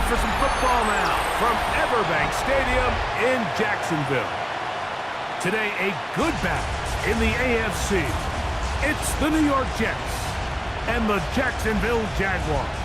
for some football now from Everbank Stadium in Jacksonville. Today, a good battle in the AFC. It's the New York Jets and the Jacksonville Jaguars.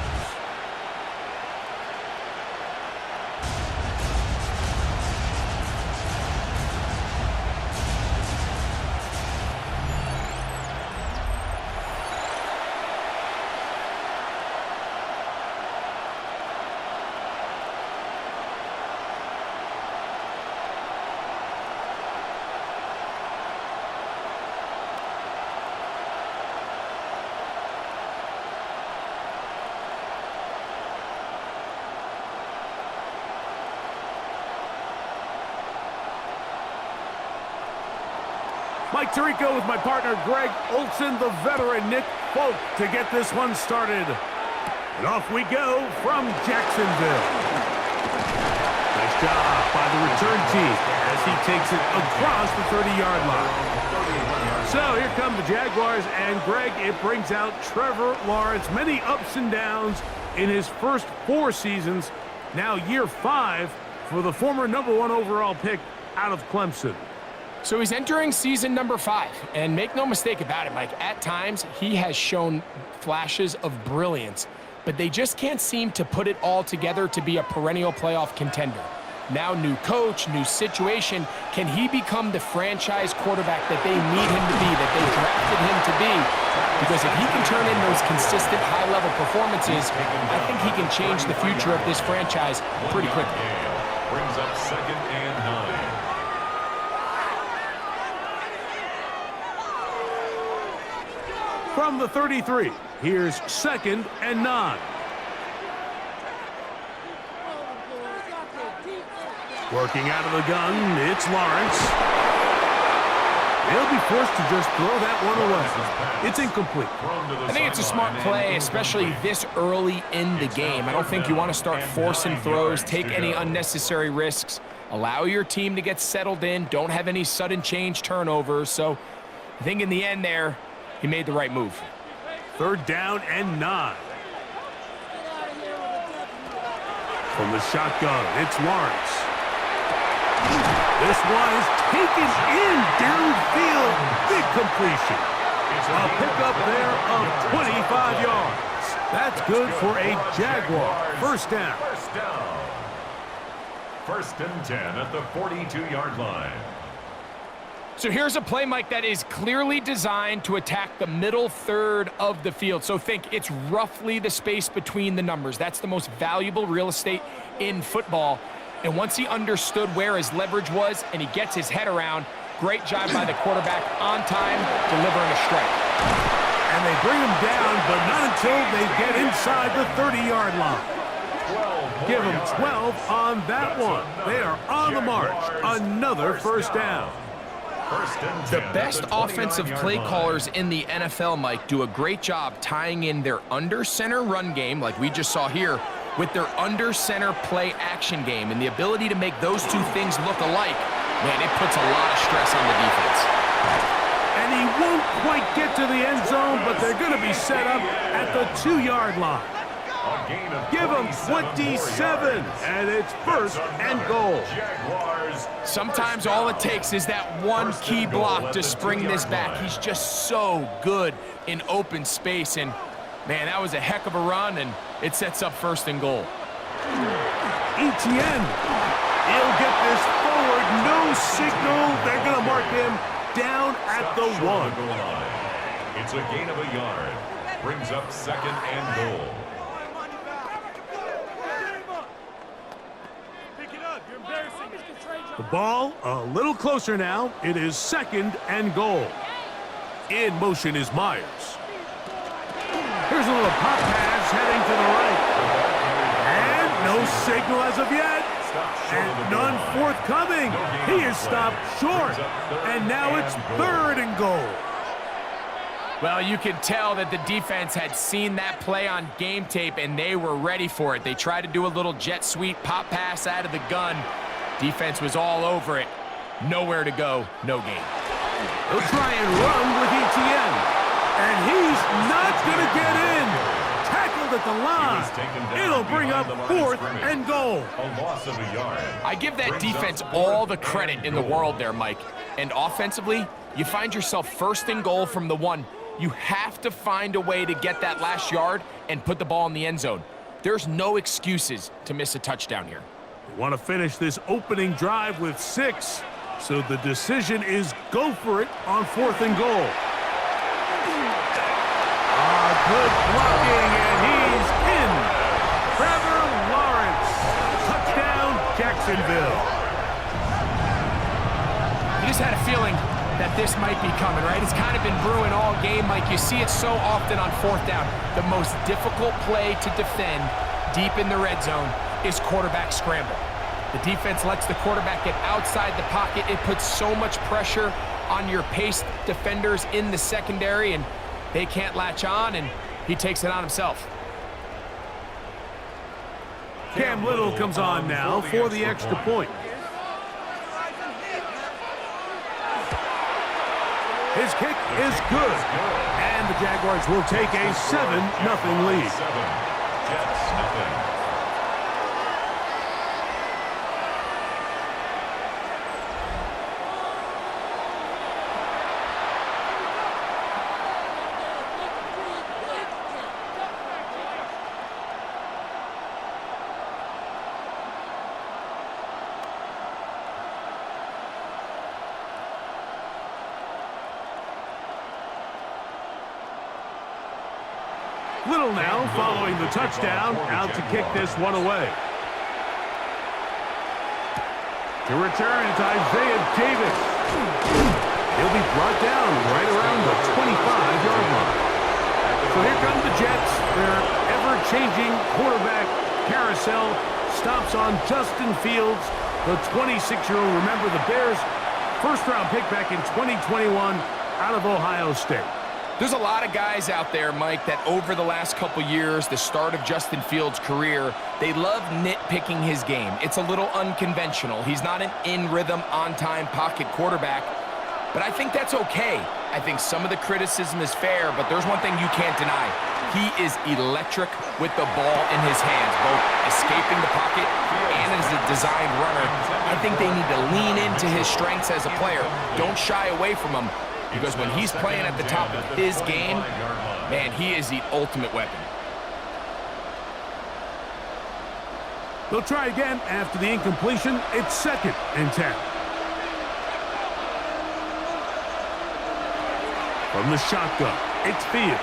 Mike Tirico with my partner Greg Olson, the veteran Nick Folk to get this one started. And off we go from Jacksonville. Nice job by the return team as he takes it across the 30-yard line. So here come the Jaguars, and Greg, it brings out Trevor Lawrence. Many ups and downs in his first 4 seasons. Now year 5 for the former #1 overall pick out of Clemson. So he's entering season number 5, and make no mistake about it, Mike, at times he has shown flashes of brilliance, but they just can't seem to put it all together to be a perennial playoff contender. Now new coach, new situation, can he become the franchise quarterback that they need him to be, that they drafted him to be? Because if he can turn in those consistent high-level performances, I think he can change the future of this franchise pretty quickly. Brings up 2nd and 9. From the 33, here's 2nd and 9. Working out of the gun, it's Lawrence. They'll be forced to just throw that one away. It's incomplete. I think it's a smart play, especially this early in the game. I don't think you want to start forcing throws, take any unnecessary risks, allow your team to get settled in, don't have any sudden change turnovers. So I think in the end there, he made the right move. 3rd down and 9. From the shotgun, it's Lawrence. This one is taken in downfield. Big completion. A pickup there of 25 yards. That's good for a Jaguar. 1st down. 1st and 10 at the 42-yard line. So here's a play, Mike, that is clearly designed to attack the middle third of the field. So think it's roughly the space between the numbers. That's the most valuable real estate in football. And once he understood where his leverage was and he gets his head around, great job by the quarterback on time, delivering a strike. And they bring him down, but not until they get inside the 30-yard line. Give him 12 on that one. They are on the march. Another 1st down. The best offensive play callers in the NFL, Mike, do a great job tying in their under-center run game, like we just saw here, with their under-center play action game. And the ability to make those 2 things look alike, man, it puts a lot of stress on the defense. And he won't quite get to the end zone, but they're going to be set up at the 2-yard line. Give him 27, and it's 1st and goal. Sometimes all it takes is that one key block to spring this back. He's just so good in open space, and man, that was a heck of a run, and it sets up 1st and goal. Etienne, he'll get this forward, no signal. They're going to mark him down at the 1. It's a gain of a yard. Brings up 2nd and goal. The ball a little closer now. It is 2nd and goal. In motion is Myers. Here's a little pop pass heading to the right. And no signal as of yet. And none forthcoming. He is stopped short. And now it's 3rd and goal. Well, you can tell that the defense had seen that play on game tape, and they were ready for it. They tried to do a little jet sweep pop pass out of the gun. Defense was all over it. Nowhere to go, no gain. He'll try and run with Etienne. And he's not going to get in. Tackled tackled at the line. It'll bring up 4th and goal. A loss of a yard. I give that defense all the credit in the world there, Mike. And offensively, you find yourself 1st and goal from the 1. You have to find a way to get that last yard and put the ball in the end zone. There's no excuses to miss a touchdown here. We want to finish this opening drive with 6. So the decision is go for it on 4th and goal. Good blocking, and he's in. Trevor Lawrence. Touchdown, Jacksonville. You just had a feeling that this might be coming, right? It's kind of been brewing all game, Mike. You see it so often on 4th down. The most difficult play to defend deep in the red zone is quarterback scramble. The defense lets the quarterback get outside the pocket. It puts so much pressure on your paced defenders in the secondary, and they can't latch on, and he takes it on himself. Cam Little comes on now for the extra point. His kick is good, and the Jaguars will take a 7-0 lead. 7, Jets, nothing. Little now following the touchdown, out to kick this one away. To return, it's Isaiah Davis. He'll be brought down right around the 25-yard line. So here come the Jets. Their ever-changing quarterback carousel stops on Justin Fields, the 26-year-old. Remember, the Bears' first-round pick back in 2021 out of Ohio State. There's a lot of guys out there, Mike, that over the last couple years, the start of Justin Fields' career, they love nitpicking his game. It's a little unconventional. He's not an in-rhythm, on-time pocket quarterback, but I think that's okay. I think some of the criticism is fair, but there's one thing you can't deny. He is electric with the ball in his hands, both escaping the pocket and as a designed runner. I think they need to lean into his strengths as a player. Don't shy away from him. Because when he's playing at the top of his game, man, he is the ultimate weapon. They'll try again after the incompletion. It's 2nd and 10. From the shotgun, it's Fields.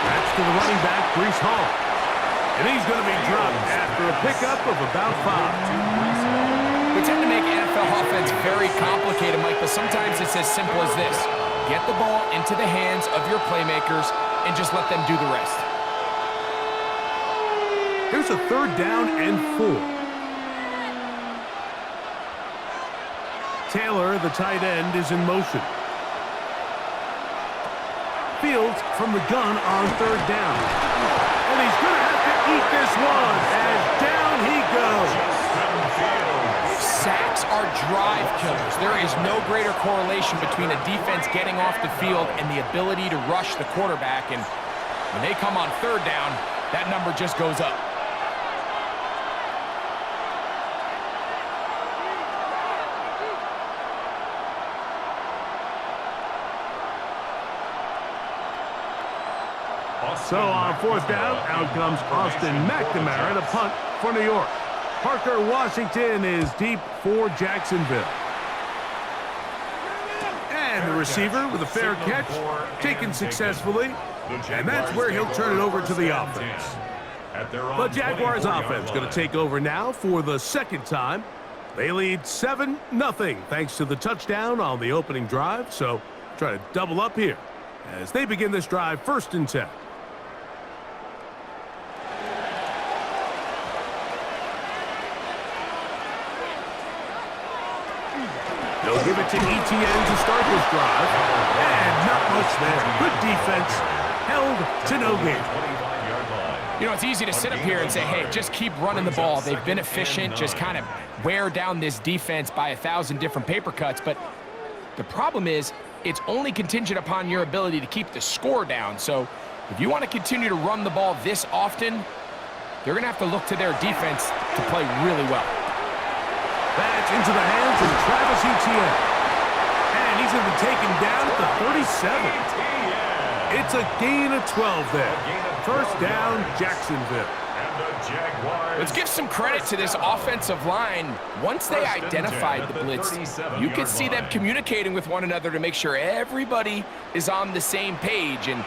That's to the running back, Breece Hall. And he's going to be dropped after a pickup of about 5. We tend to make NFL offense very complicated, Mike, but sometimes it's as simple as this. Get the ball into the hands of your playmakers and just let them do the rest. Here's a 3rd down and 4. Taylor, the tight end, is in motion. Fields from the gun on 3rd down. And he's going to have to eat this one as down he goes. Sacks are drive killers. There is no greater correlation between a defense getting off the field and the ability to rush the quarterback. And when they come on 3rd down, that number just goes up. So on 4th down, out comes Austin McNamara to punt for New York. Parker Washington is deep for Jacksonville. And the receiver with a fair catch, taken successfully. And that's where he'll turn it over to the offense. The Jaguars offense going to take over now for the 2nd time. They lead 7-0 thanks to the touchdown on the opening drive. So try to double up here as they begin this drive 1st and 10. They'll give it to ETN to start this drive. And not much there. Good defense. Held to no gain. You know, it's easy to sit up here and say, hey, just keep running the ball. They've been efficient. Just kind of wear down this defense by 1,000 different paper cuts. But the problem is it's only contingent upon your ability to keep the score down. So If you want to continue to run the ball this often, they're going to have to look to their defense to play really well. That's into the hands of Travis Etienne. And he's going to be taken down at the 37. It's a gain of 12 there. First down, Jacksonville. Let's give some credit to this offensive line. Once they identified the blitz, you could see them communicating with one another to make sure everybody is on the same page, and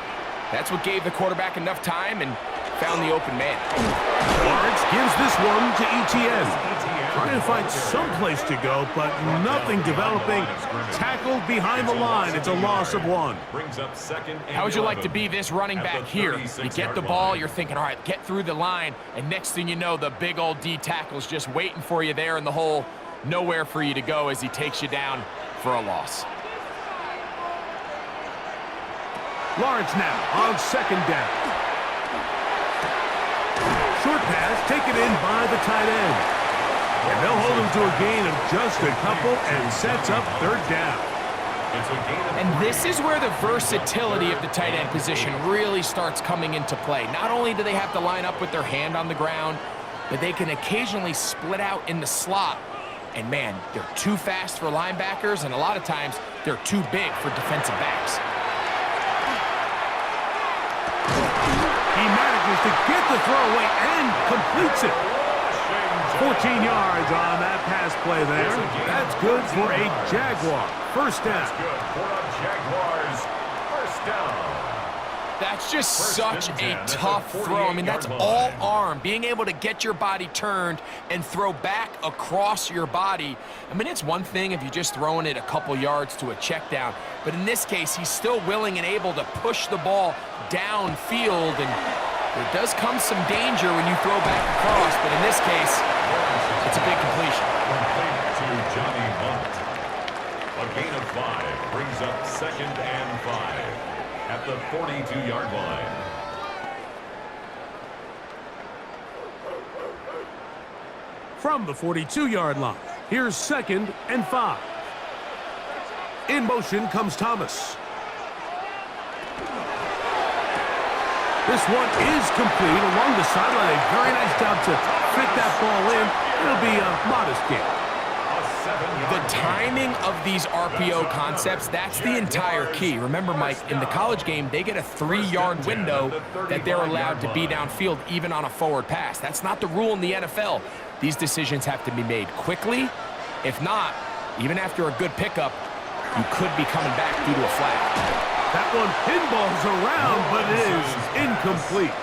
that's what gave the quarterback enough time and found the open man. Lawrence gives this one to Etienne. Trying to find some place to go, but nothing developing. Tackled behind the line. It's a loss of 1. How would you like to be this running back here? You get the ball, you're thinking, all right, get through the line, and next thing you know, the big old D tackle's just waiting for you there in the hole. Nowhere for you to go as he takes you down for a loss. Lawrence now on second down. Short pass taken in by the tight end. And they'll hold him to a gain of just a couple and sets up third down. And this is where the versatility of the tight end position really starts coming into play. Not only do they have to line up with their hand on the ground, but they can occasionally split out in the slot. And man, they're too fast for linebackers, and a lot of times they're too big for defensive backs. He manages to get the throw away and completes it. 14 yards on that pass play there. That's good for a Jaguar. First down. That's just such a tough throw. I mean, that's all arm. Being able to get your body turned and throw back across your body. I mean, it's one thing if you're just throwing it a couple yards to a check down, but in this case, he's still willing and able to push the ball downfield, and there does come some danger when you throw back across, but in this case, it's a big completion. Complete to Johnny Munt. A gain of 5 brings up 2nd and 5 at the 42-yard line. From the 42-yard line, here's 2nd and 5. In motion comes Thomas. This one is complete along the sideline. A very nice job to fit that ball in. It'll be a modest gain. The timing of these RPO concepts, that's the entire key. Remember, Mike, in the college game, they get a 3-yard window that they're allowed to be downfield even on a forward pass. That's not the rule in the NFL. These decisions have to be made quickly. If not, even after a good pickup, you could be coming back due to a flag. That one pinballs around, but it is incomplete.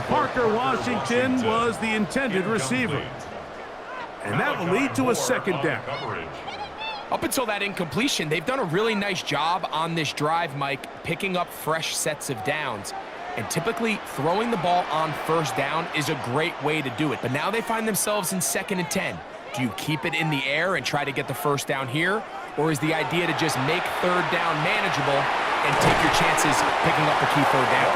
Parker Washington was the intended receiver. And that will lead to a 2nd down. Up until that incompletion, they've done a really nice job on this drive, Mike, picking up fresh sets of downs. And typically, throwing the ball on 1st down is a great way to do it. But now they find themselves in 2nd and 10. Do you keep it in the air and try to get the 1st down here? Or is the idea to just make 3rd down manageable and take your chances picking up the key 3rd down?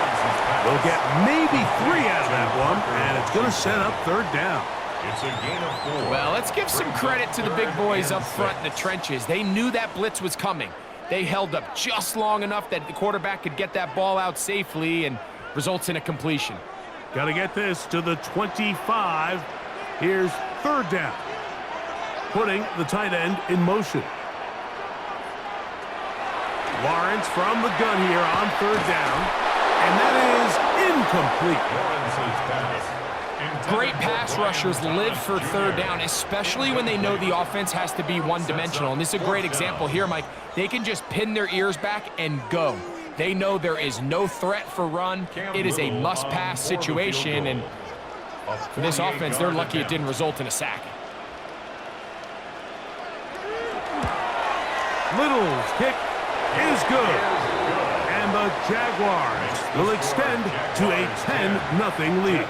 We'll get maybe 3 out of that one, and it's going to set up 3rd down. It's a gain of 4. Well, let's give some credit to the big boys up front in the trenches. They knew that blitz was coming. They held up just long enough that the quarterback could get that ball out safely and results in a completion. Got to get this to the 25. Here's 3rd down. Putting the tight end in motion. Lawrence from the gun here on 3rd down. And that is incomplete. Lawrence's pass. Great pass rushers live for 3rd down, especially when they know the offense has to be one-dimensional. And this is a great example here, Mike. They can just pin their ears back and go. They know there is no threat for run. It is a must-pass situation, and for this offense, they're lucky it didn't result in a sack. Little's kick is good. And the Jaguars will extend to a 10-0 lead.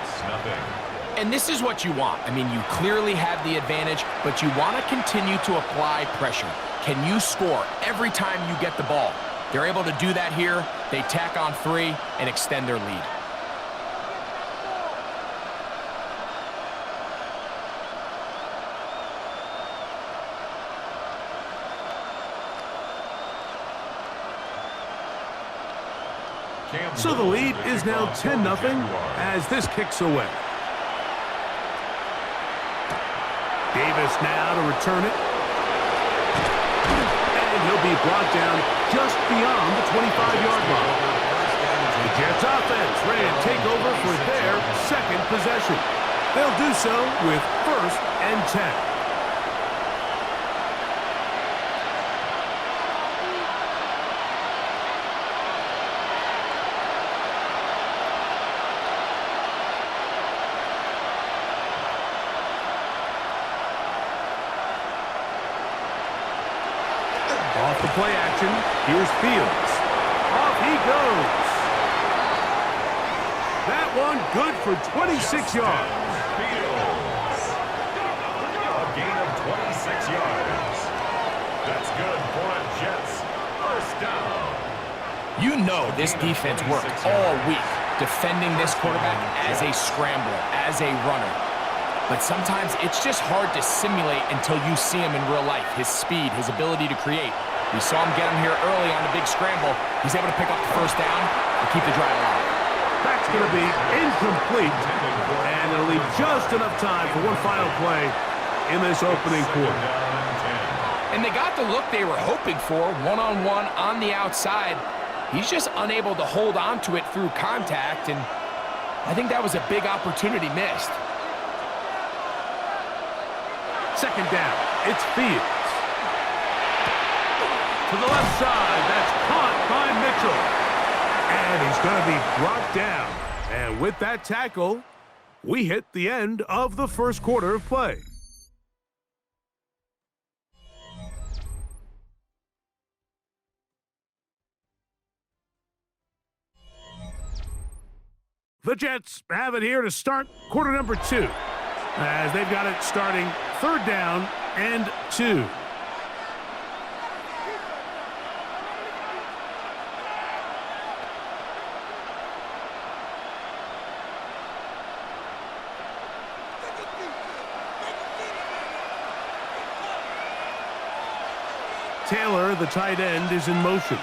And this is what you want. I mean, you clearly have the advantage, but you want to continue to apply pressure. Can you score every time you get the ball? They're able to do that here. They tack on 3 and extend their lead. So the lead is now 10-0 as this kicks away. Davis now to return it. And he'll be brought down just beyond the 25-yard line. The Jets offense ready to take over for their second possession. They'll do so with 1st and 10. Off the play action, here's Fields. Off he goes. That one good for 26 yards. Fields. A gain of 26 yards. That's good for a Jets first down. You know this defense worked all week defending this quarterback as a scrambler, as a runner. But sometimes it's just hard to simulate until you see him in real life. His speed, his ability to create. We saw him get him here early on a big scramble. He's able to pick up the first down and keep the drive alive. That's going to be incomplete, and it'll leave just enough time for one final play in this opening quarter. And they got the look they were hoping for, one-on-one on the outside. He's just unable to hold on to it through contact, and I think that was a big opportunity missed. Second down, it's Fields. To the left side, that's caught by Mitchell. And he's going to be brought down. And with that tackle, we hit the end of the first quarter of play. The Jets have it here to start quarter number 2, as they've got it starting 3rd down and 2. Taylor, the tight end, is in motion.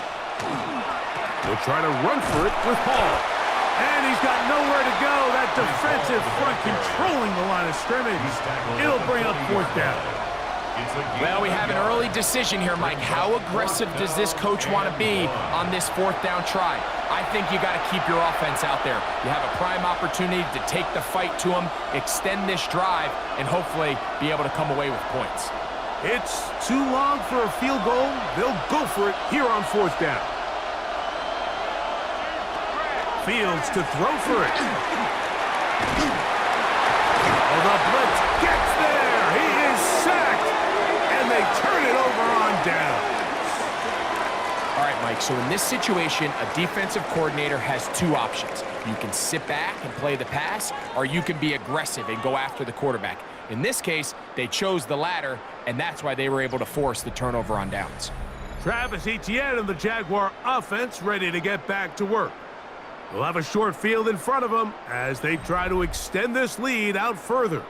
He'll try to run for it with Hall. And he's got nowhere to go. That defensive front controlling the line of scrimmage. It'll bring up 4th down. Well, we have an early decision here, Mike. How aggressive does this coach want to be on this 4th down try? I think you got to keep your offense out there. You have a prime opportunity to take the fight to them, extend this drive, and hopefully be able to come away with points. It's too long for a field goal. They'll go for it here on 4th down. Fields to throw for it. Oh, the blitz gets there. He is sacked. And they turn it over on down. All right, Mike, so in this situation, a defensive coordinator has 2 options. You can sit back and play the pass, or you can be aggressive and go after the quarterback. In this case, they chose the latter, and that's why they were able to force the turnover on downs. Travis Etienne and the Jaguar offense ready to get back to work. They'll have a short field in front of them as they try to extend this lead out further.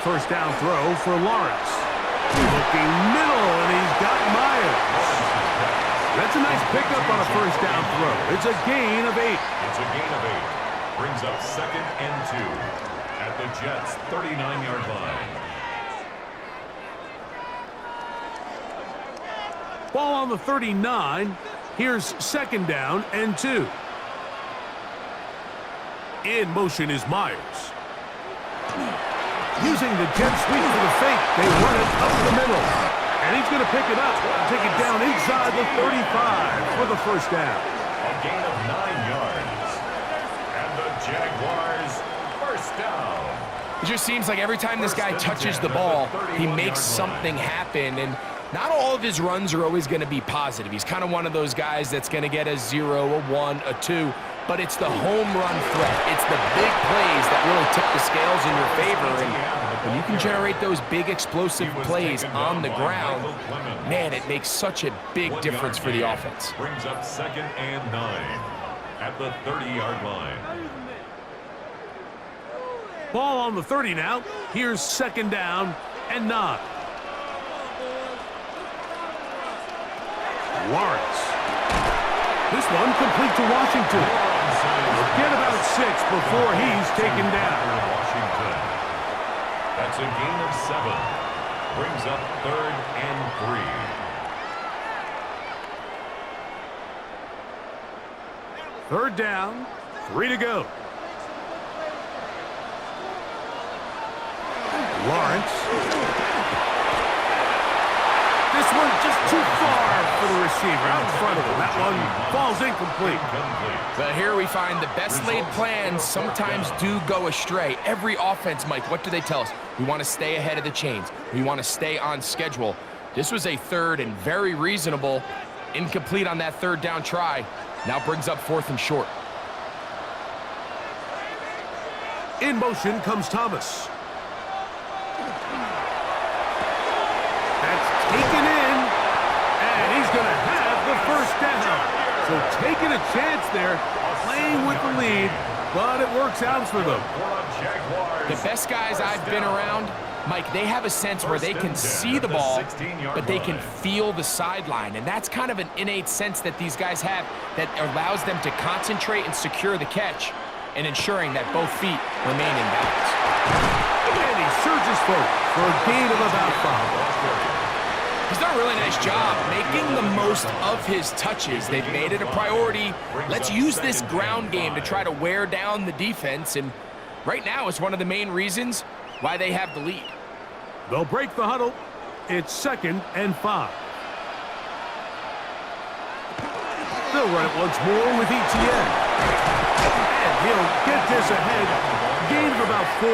First down throw for Lawrence. Looking middle, and he's got Myers. That's a nice pickup on a first down throw. It's a gain of 8. It's a gain of 8. Brings up 2nd and 2 at the Jets' 39-yard line. Ball on the 39. Here's 2nd down and 2. In motion is Myers. Using the jet sweep for the fake, they run it up the middle. And he's going to pick it up and take it down inside the 35 for the first down. A gain of 9 yards. And the Jaguars first down. It just seems like every time this guy touches the ball, he makes something happen. And not all of his runs are always going to be positive. He's kind of one of those guys that's going to get a 0, a 1, a 2. But it's the home run threat. It's the big plays that really tip the scales in your favor. And When you can generate those big explosive plays on the ground, man, it makes such a big difference for the offense. Brings up 2nd and 9 at the 30-yard line. Ball on the 30 now. Here's 2nd down and 9. Lawrence. This one complete to Washington. He'll get about 6 before he's taken down. Washington. That's a gain of 7. Brings up 3rd and 3. 3rd down, 3 to go. Lawrence. This one just too far for the receiver out in front of him. That one falls incomplete. But here we find the best laid plans sometimes do go astray. Every offense, Mike, what do they tell us? We want to stay ahead of the chains. We want to stay on schedule. This was a 3rd and very reasonable. Incomplete on that 3rd down try. Now brings up 4th and short. In motion comes Thomas. That's taken in, and he's going to have the 1st down. So taking a chance there, playing with the lead, but it works out for them. The best guys I've been around, Mike, they have a sense where they can see the ball, but they can feel the sideline. And that's kind of an innate sense that these guys have that allows them to concentrate and secure the catch and ensuring that both feet remain in balance. And he surges forward for a gain of about 5. He's done a really nice job making the most of his touches. They've made it a priority. Let's use this ground game to try to wear down the defense. And right now it's one of the main reasons why they have the lead. They'll break the huddle. It's 2nd and 5. They'll run it once more with Etienne. And he'll get this ahead. Gain of about 4.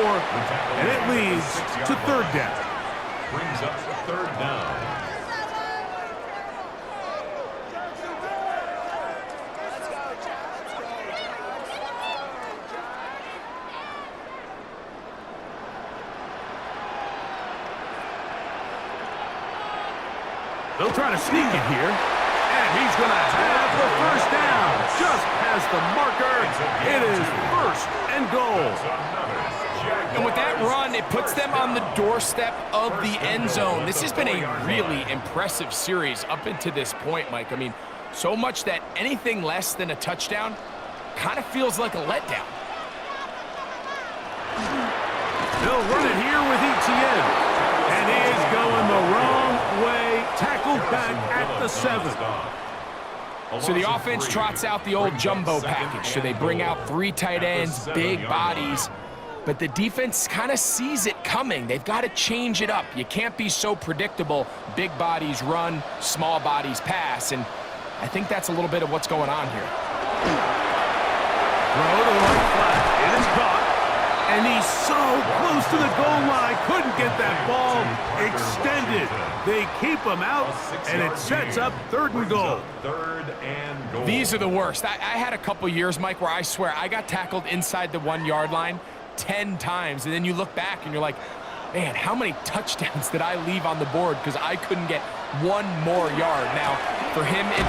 And it leads to 3rd down. Brings up 3rd down. They'll try to sneak it here. And he's going to have the 1st down. Just past the marker. It is 1st and goal. And with that run, it puts them on the doorstep of the end zone. This has been a really impressive series up until this point, Mike. I mean, so much that anything less than a touchdown kind of feels like a letdown. They'll run it here with Etienne. And he is going the wrong way. Tackled back at the 7. So the offense trots out the old jumbo package. So they bring out 3 tight ends, big bodies. But the defense kind of sees it coming. They've got to change it up. You can't be so predictable. Big bodies run, small bodies pass. And I think that's a little bit of what's going on here. Throw to the right flat. It is caught. And he's so close to the goal line. Couldn't get that ball extended. They keep him out, and it sets up 3rd and goal. 3rd and goal. These are the worst. I had a couple years, Mike, where I swear I got tackled inside the 1-yard line 10 times, and then you look back and you're like, man, how many touchdowns did I leave on the board because I couldn't get 1 more yard? Now, for him, and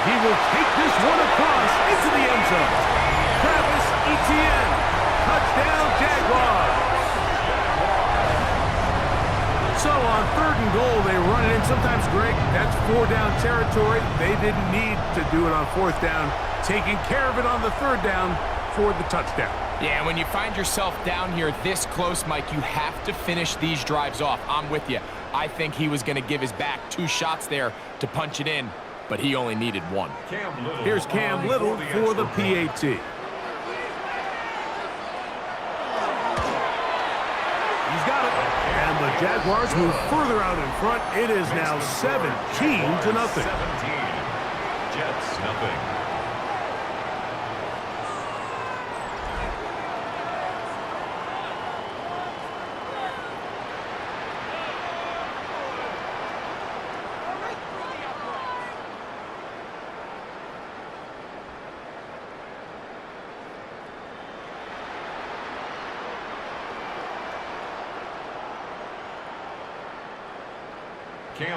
he will take this one across into the end zone. Travis Etienne, touchdown Jaguars. So on 3rd and goal, they run it in. Sometimes, Greg, that's 4-down territory. They didn't need to do it on 4th down. Taking care of it on the 3rd down for the touchdown. Yeah, when you find yourself down here this close, Mike, you have to finish these drives off. I'm with you. I think he was going to give his back 2 shots there to punch it in, but he only needed 1. Here's Cam Little for the PAT. He's got it. And the Jaguars move further out in front. It is now 17-0. 17. Jets, nothing.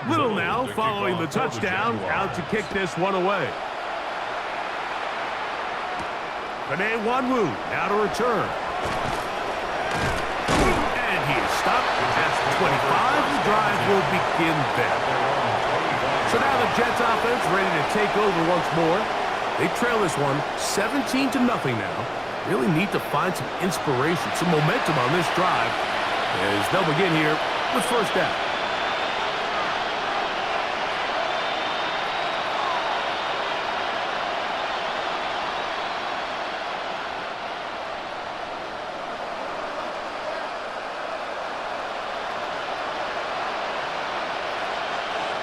Little now following the touchdown, out to kick this one away. Benet Wanwu now to return. And he is stopped at 25. The drive will begin there. So now the Jets offense ready to take over once more. They trail this one 17-0 now. Really need to find some inspiration, some momentum on this drive as they'll begin here with first down.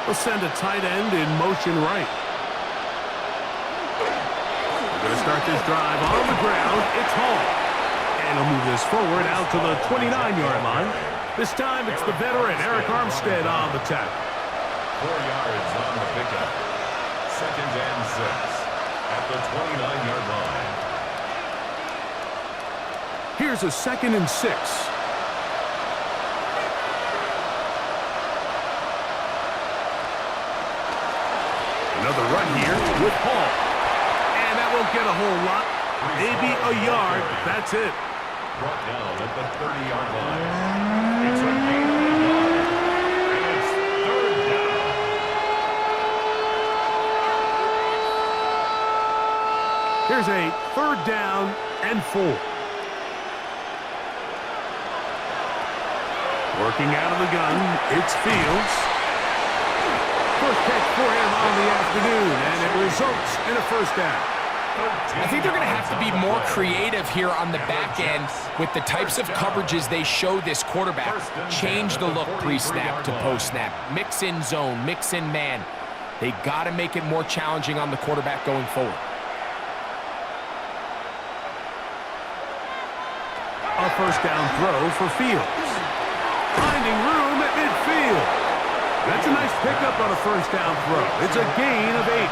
We'll send a tight end in motion right. We're going to start this drive on the ground. It's Hall. And he'll move this forward out to the 29-yard line. This time it's the veteran Eric Armstead on the tackle. 4 yards on the pickup. 2nd and 6 at the 29-yard line. Here's a 2nd and 6. Another run here with Hall. And that won't get a whole lot. Maybe a yard. That's it. Brought down at the 30-yard line. It's a gain of a yard. And it's 3rd down. Here's a 3rd down and 4. Working out of the gun, it's Fields. First catch for him on the afternoon, and it results in a first down. I think they're going to have to be more creative here on the back end with the types of coverages they show this quarterback. Change the look pre-snap to post-snap. Mix in zone, mix in man. They got to make it more challenging on the quarterback going forward. A first down throw for Fields. Finding room at midfield. That's a nice pickup on a first down throw. It's a gain of 8.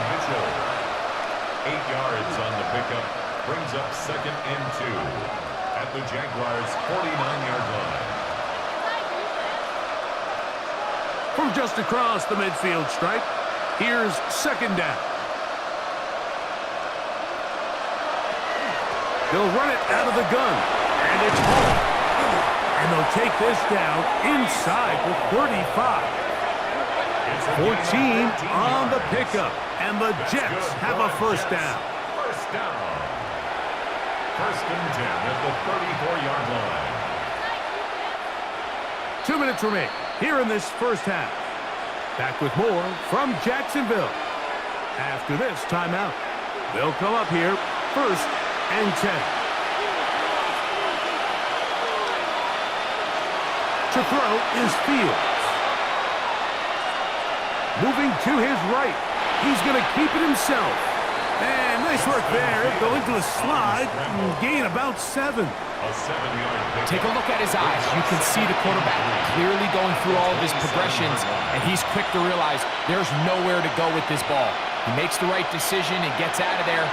8 yards on the pickup. Brings up 2nd and 2 at the Jaguars' 49-yard line. From just across the midfield stripe, here's 2nd down. They'll run it out of the gun, and it's home. And they'll take this down inside the 35. 14 on the pickup, and the Jets have a first down. First down. 1st and 10 at the 34-yard line. 2 minutes remain here in this first half. Back with more from Jacksonville. After this timeout, they'll come up here 1st and 10. To throw is Fields. Moving to his right. He's going to keep it himself. And nice work there. Going to a slide and gain about 7. A 7-yard pickup. Take a look at his eyes. You can see the quarterback clearly going through all of his progressions, and he's quick to realize there's nowhere to go with this ball. He makes the right decision and gets out of there,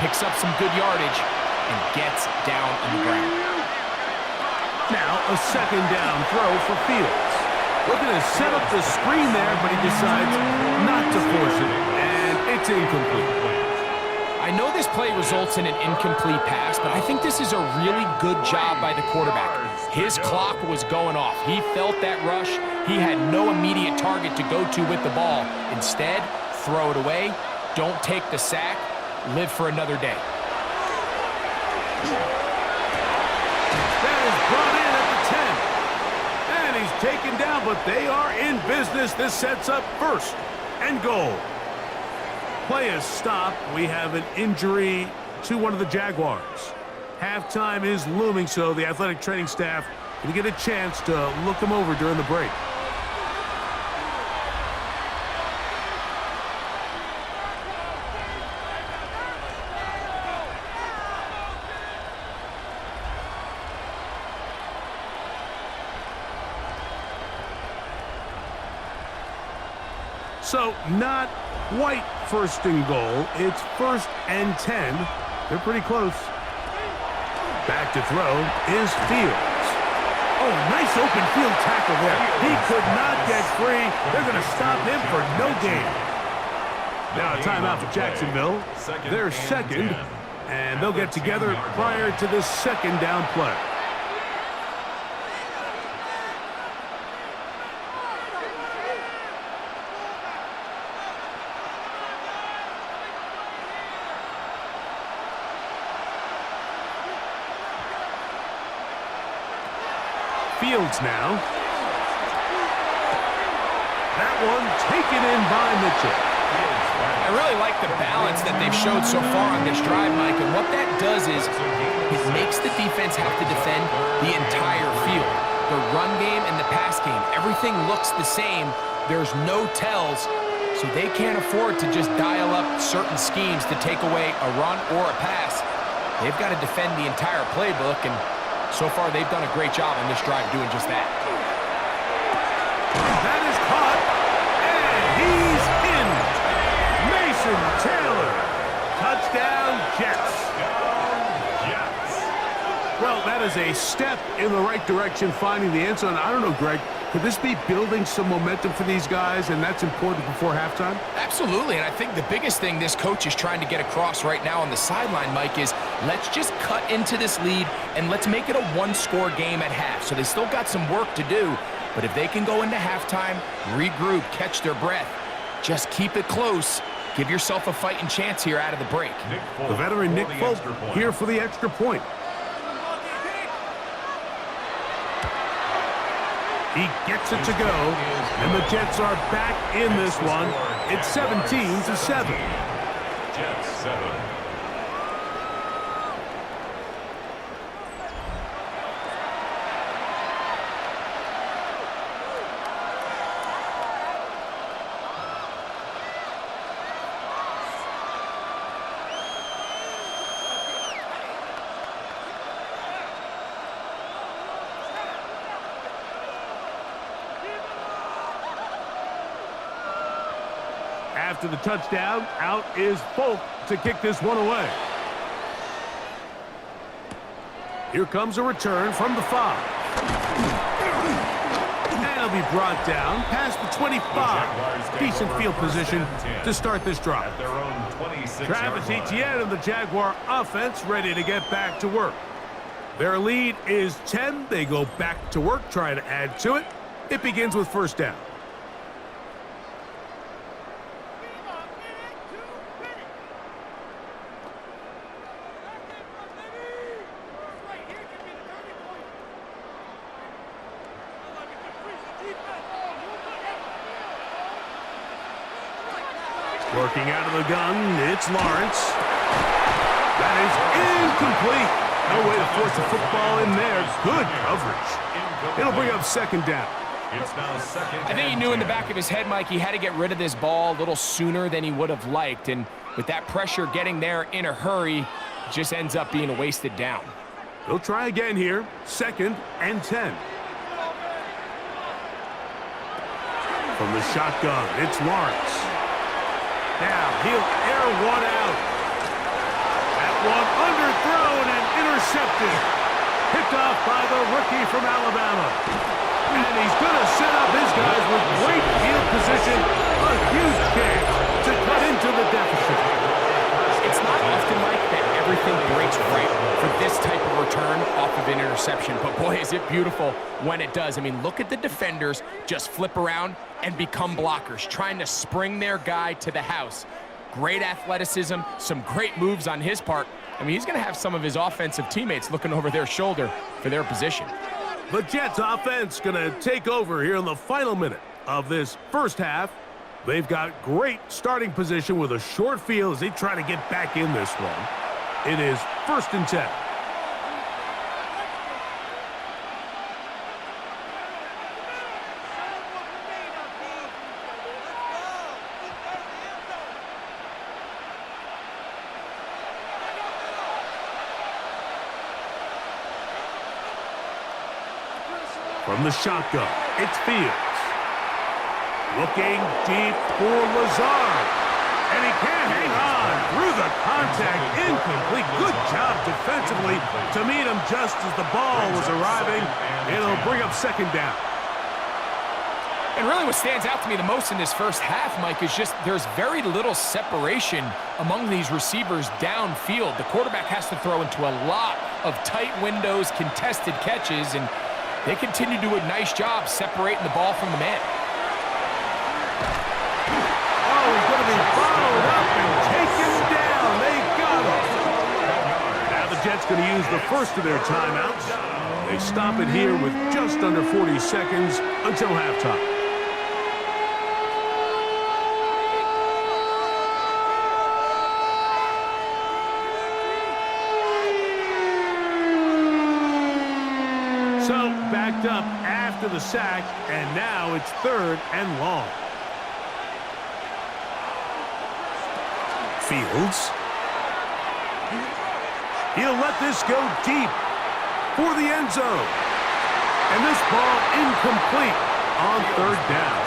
picks up some good yardage, and gets down on the ground. Now a 2nd down throw for Fields. Looking to set up the screen there, but he decides not to force it, and it's incomplete. I know this play results in an incomplete pass, but I think this is a really good job by the quarterback. His clock was going off. He felt that rush. He had no immediate target to go to with the ball. Instead, throw it away. Don't take the sack. Live for another day. That is brought in at the 10. And he's taken down, but they are in business. This sets up 1st and goal. Play is stopped. We have an injury to one of the Jaguars. Halftime is looming, so the athletic training staff will get a chance to look him over during the break. So not quite 1st and goal. It's 1st and 10. They're pretty close. Back to throw is Fields. Oh, nice open field tackle there. He could not get free. They're going to stop him for no gain. Now a timeout for Jacksonville. They're second, and they'll get together prior to this second down play. Fields now. That one taken in by Mitchell. I really like the balance that they've showed so far on this drive, Mike, and what that does is it makes the defense have to defend the entire field. The run game and the pass game, everything looks the same. There's no tells, so they can't afford to just dial up certain schemes to take away a run or a pass. They've got to defend the entire playbook, and so far they've done a great job on this drive doing just that. That is caught, and he's in. Mason Taylor. Touchdown, Jets. Well, that is a step in the right direction, finding the end zone. I don't know, Greg, could this be building some momentum for these guys, and that's important before halftime? Absolutely, and I think the biggest thing this coach is trying to get across right now on the sideline, Mike, is let's just cut into this lead and let's make it a one-score game at half. So they still got some work to do, but if they can go into halftime, regroup, catch their breath, just keep it close, give yourself a fighting chance here out of the break. The veteran Nick Folk here for the extra point. He gets it to go, and the Jets are back in this one. It's 17-7. Jets 7. After the touchdown, out is Folk to kick this one away. Here comes a return from the 5. And it'll be brought down past the 25. Decent field position to start this drive. Travis Etienne and the Jaguar offense ready to get back to work. Their lead is 10. They go back to work, trying to add to it. It begins with first down. Working out of the gun, it's Lawrence. That is incomplete. No way to force the football in there. Good coverage. It'll bring up second down. It's now second. I think he knew in the back of his head, Mike, he had to get rid of this ball a little sooner than he would have liked. And with that pressure getting there in a hurry, it just ends up being a wasted down. They'll try again here. 2nd and 10. From the shotgun, it's Lawrence. Now he'll air one out. That one underthrown and intercepted. Picked off by the rookie from Alabama. And he's going to set up his guys with great field position. A huge chance to cut into the deficit. It's not often like that everything breaks right for this type of return off of an interception. But boy, is it beautiful when it does. I mean, look at the defenders just flip around and become blockers, trying to spring their guy to the house. Great athleticism, some great moves on his part. I mean, he's going to have some of his offensive teammates looking over their shoulder for their position. The Jets offense going to take over here in the final minute of this first half. They've got great starting position with a short field as they try to get back in this one. It is 1st and 10. From the shotgun, it's Fields. Looking deep for Lazard. And he can't hang on through the contact, incomplete. Good job defensively to meet him just as the ball was arriving. It'll bring up second down. And really what stands out to me the most in this first half, Mike, is just there's very little separation among these receivers downfield. The quarterback has to throw into a lot of tight windows, contested catches, and they continue to do a nice job separating the ball from the man. Oh, he's going to be followed up and taken down. They got him. Now the Jets going to use the first of their timeouts. They stop it here with just under 40 seconds until halftime. So, backed up after the sack, and now it's 3rd and long. Fields. He'll let this go deep for the end zone. And this ball incomplete on 3rd down.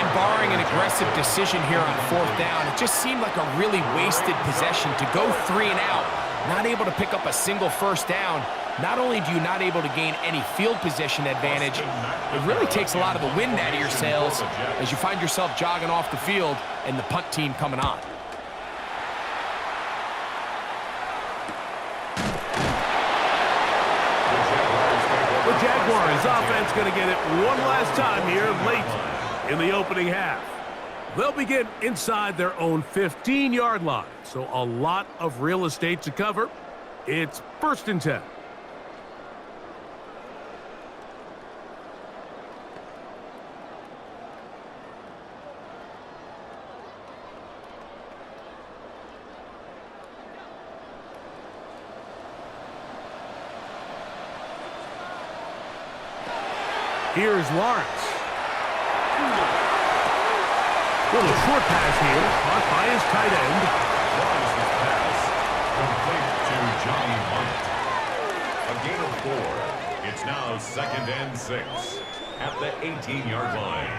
And barring an aggressive decision here on 4th down, it just seemed like a really wasted possession to go 3 and out, not able to pick up a single first down. Not only do you not able to gain any field position advantage, it really takes a lot of the wind out of your sails as you find yourself jogging off the field and the punt team coming on. The Jaguars offense going to get it one last time here late in the opening half. They'll begin inside their own 15-yard line, so a lot of real estate to cover. It's 1st and 10. Here's Lawrence. Little short pass here, caught by his tight end. Lawrence's pass complete to Johnny Hunt. A gain of 4. It's now 2nd and 6 at the 18-yard line.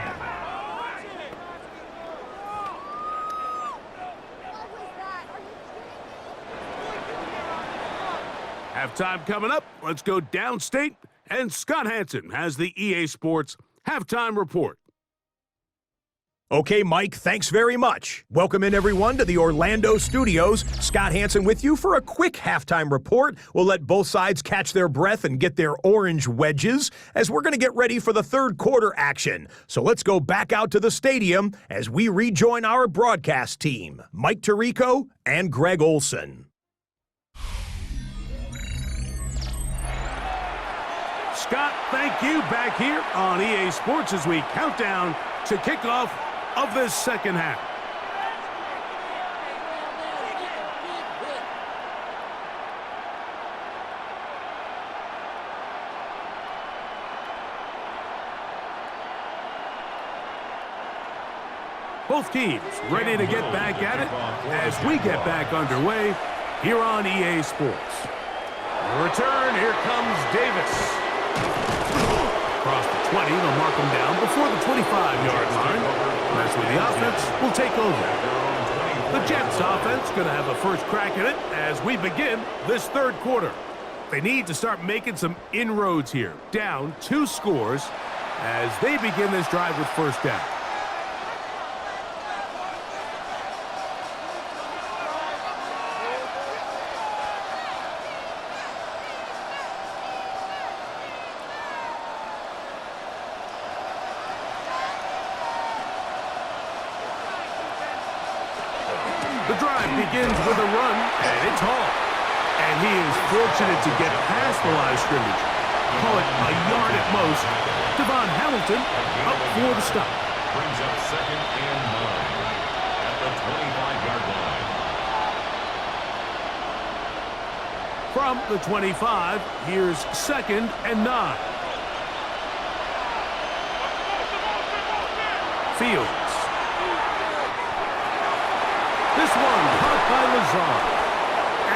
Halftime coming up. Let's go downstate. And Scott Hansen has the EA Sports Halftime Report. Okay, Mike, thanks very much. Welcome in, everyone, to the Orlando studios. Scott Hansen with you for a quick halftime report. We'll let both sides catch their breath and get their orange wedges as we're going to get ready for the 3rd quarter action. So let's go back out to the stadium as we rejoin our broadcast team, Mike Tirico and Greg Olson. Scott, thank you. Back here on EA Sports as we count down to kickoff of this second half. Both teams ready to get back at it as we get back underway here on EA Sports. Return, here comes Davis. Across the 20, they'll mark him down before the 25-yard line. That's where the offense will take over. The Jets offense going to have a first crack at it as we begin this 3rd quarter. They need to start making some inroads here. Down 2 scores as they begin this drive with 1st down. The drive begins with a run, and it's Hall. And he is fortunate to get past the line of scrimmage. Call it a yard at most. Devon Hamilton up for the stop. Brings up 2nd and 9 at the 25-yard line. From the 25, here's 2nd and 9. Fields. This one caught by Lazard.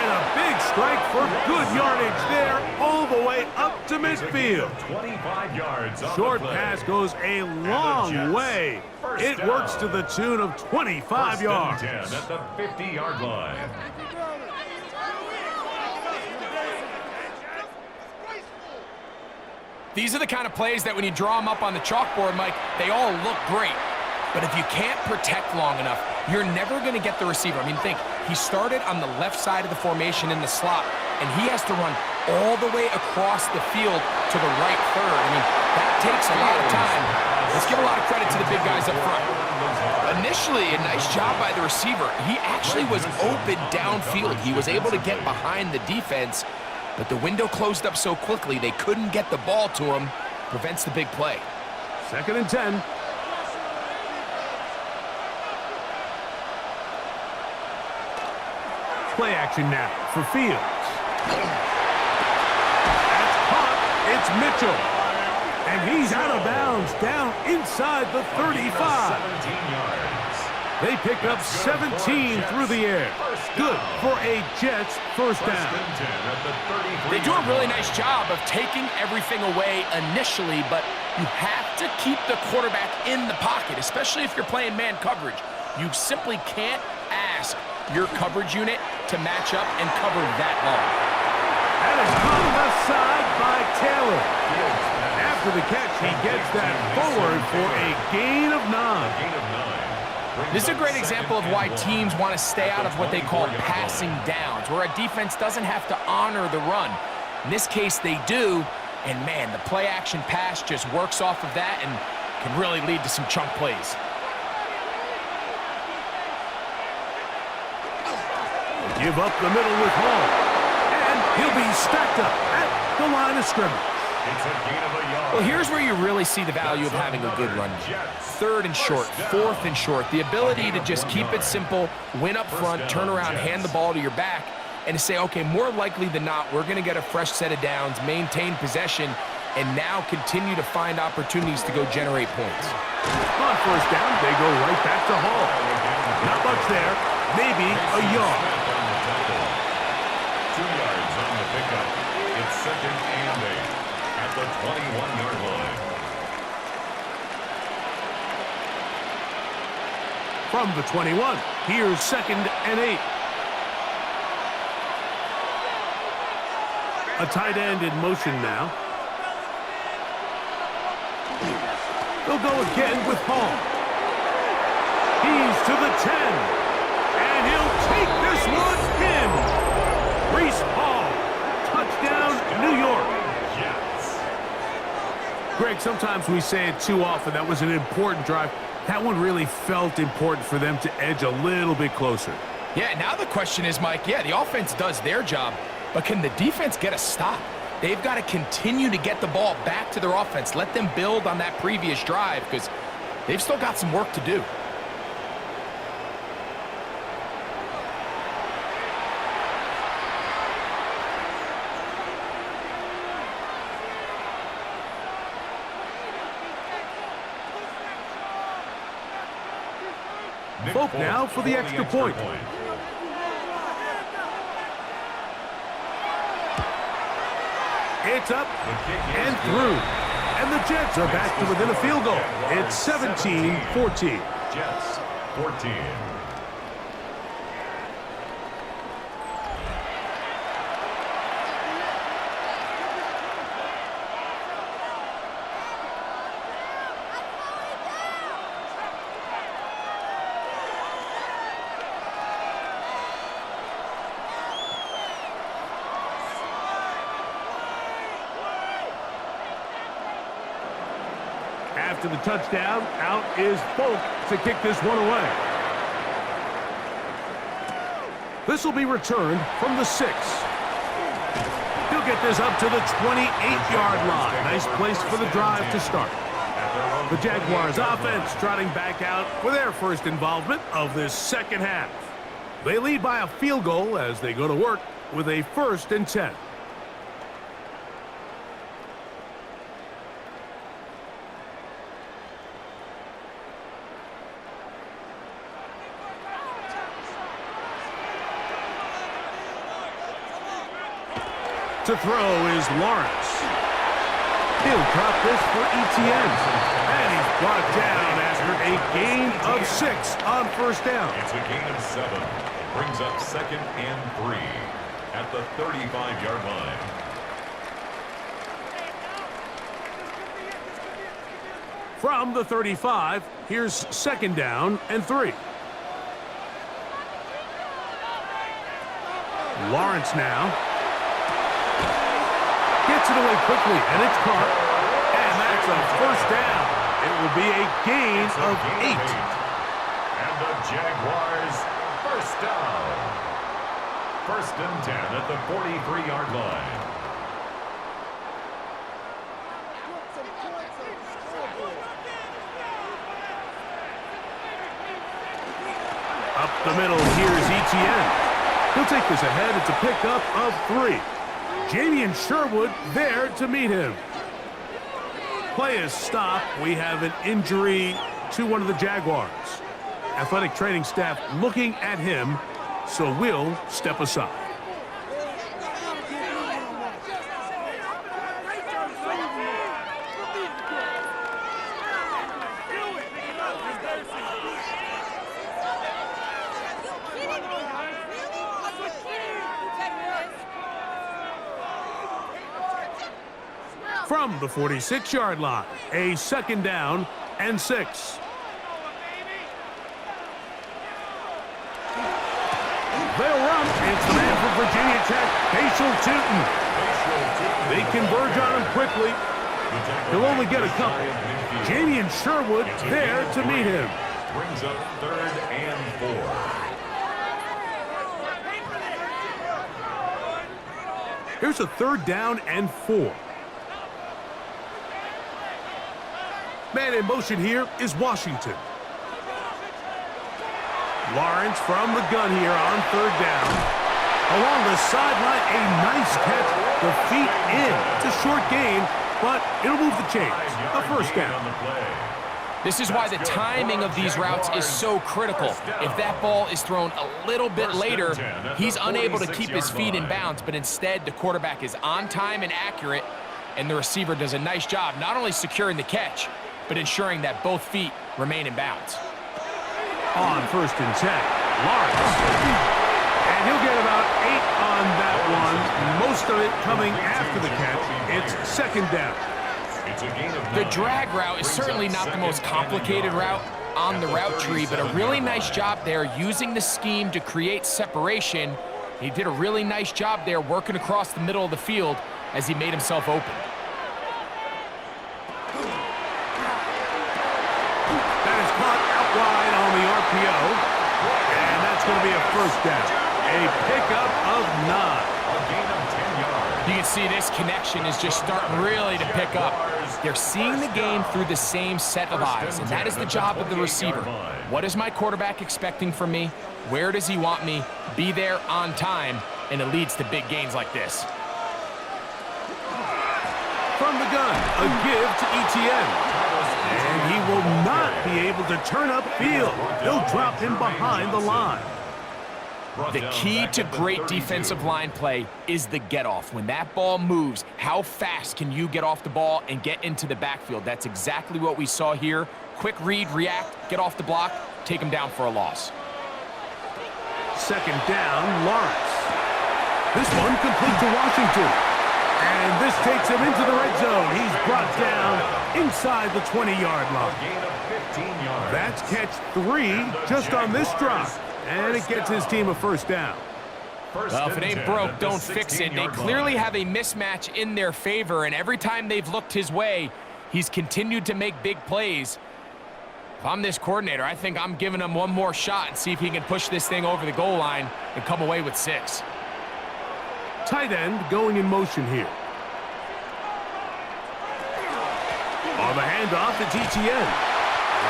And a big strike for good yardage there, all the way up to midfield. 25 yards on Short the play. pass goes a long way. It works to the tune of 25 yards. 10 at the 50-yard line. These are the kind of plays that when you draw them up on the chalkboard, Mike, they all look great. But if you can't protect long enough, you're never going to get the receiver. I mean, think, he started on the left side of the formation in the slot, and he has to run all the way across the field to the right third. I mean, that takes a lot of time. Let's give a lot of credit to the big guys up front. Initially, a nice job by the receiver. He actually was open downfield. He was able to get behind the defense, but the window closed up so quickly they couldn't get the ball to him. Prevents the big play. 2nd and 10. Play action now for Fields. That's caught. It's Mitchell. And he's out of bounds down inside the 35. 17 yards. They pick up 17 through the air. Good for a Jets first down. They do a really nice job of taking everything away initially, but you have to keep the quarterback in the pocket, especially if you're playing man coverage. You simply can't ask your coverage unit to match up and cover that long. That is caught left side by Taylor. After the catch, he gets that forward for a gain of 9. This is a great example of why teams want to stay out of what they call passing downs, where a defense doesn't have to honor the run. In this case, they do, and man, the play-action pass just works off of that and can really lead to some chunk plays. Give up the middle with Hall, and he'll be stacked up at the line of scrimmage. It's a gain of a yard. Well, here's where you really see the value of having a good run game. 3rd and short, 4th and short. The ability to just keep it simple, win up front, turn around, hand the ball to your back, and to say, okay, more likely than not, we're going to get a fresh set of downs, maintain possession, and now continue to find opportunities to go generate points. On first down, they go right back to Hall. Not much there, maybe a yard. 2 yards on the pickup. It's 2nd and 8 at the 21-yard line. From the 21, here's 2nd and 8. A tight end in motion now. They'll go again with Hall. He's to the 10. And he'll take this one in. Breece Hall. Touchdown, New York. Greg, sometimes we say it too often. That was an important drive. That one really felt important for them to edge a little bit closer. Yeah, now the question is, Mike, yeah, the offense does their job, but can the defense get a stop? They've got to continue to get the ball back to their offense. Let them build on that previous drive because they've still got some work to do. Folk now for the extra point. It's up and through. And the Jets are back to within a field goal. It's 17-14. Jets, 14. After the touchdown, out is Folk to kick this one away. This will be returned from the 6. He'll get this up to the 28-yard line. Nice place for the drive to start. The Jaguars offense trotting back out for their first involvement of this second half. They lead by a field goal as they go to work with a 1st and 10. to throw is Lawrence. He'll drop this for ETN. And he's brought down after a gain of 6 on first down. It's a gain of 7. Brings up 2nd and 3 at the 35-yard line. From the 35, here's 2nd down and 3. Lawrence now. Gets it away quickly, and it's caught. And that's a first down. It will be a gain of 8. And the Jaguars first down. 1st and 10 at the 43-yard line. Up the middle, here's ETN. He'll take this ahead. It's a pickup of 3. Jamie Sherwood there to meet him. Play is stopped. We have an injury to one of the Jaguars. Athletic training staff looking at him, so we'll step aside. From the 46-yard line, a 2nd down and 6. They'll run. It's the man from Virginia Tech, Facial Tootin. They converge on him quickly. He'll only get a couple. Jamie Sherwood there to meet him. Brings up 3rd and 4. Here's a 3rd down and 4. Man in motion here is Washington. Lawrence from the gun here on 3rd down. Along the sideline, a nice catch. The feet in. It's a short gain, but it'll move the chains. A first down. This is why the timing of these routes is so critical. If that ball is thrown a little bit later, he's unable to keep his feet in bounds, but instead the quarterback is on time and accurate, and the receiver does a nice job not only securing the catch, but ensuring that both feet remain in bounds. On 1st and 10, Lawrence. And he'll get about 8 on that one. Most of it coming after the catch. It's 2nd down. The drag route is certainly not the most complicated route on the route tree, but a really nice job there using the scheme to create separation. He did a really nice job there working across the middle of the field as he made himself open. Wide on the RPO, and that's going to be a first down. A pickup of 9. A gain of 10 yards. You can see this connection is just starting really to pick up. They're seeing the game through the same set of eyes, and that is the job of the receiver. What is my quarterback expecting from me? Where does he want me? Be there on time, and it leads to big gains like this. From the gun, a give to ETN. And he will not be able to turn upfield. They'll drop him behind the line. The key to great defensive line play is the get-off. When that ball moves, how fast can you get off the ball and get into the backfield? That's exactly what we saw here. Quick read, react, get off the block, take him down for a loss. 2nd down, Lawrence. This one complete to Washington. And this takes him into the red zone. He's brought down inside the 20-yard line. A gain of 15 yards. That's catch 3 just on this drop. And it gets his team a first down. Well, if it ain't broke, don't fix it. They clearly have a mismatch in their favor, and every time they've looked his way, he's continued to make big plays. If I'm this coordinator, I think I'm giving him one more shot and see if he can push this thing over the goal line and come away with 6. Tight end going in motion here. On the handoff, it's ETN.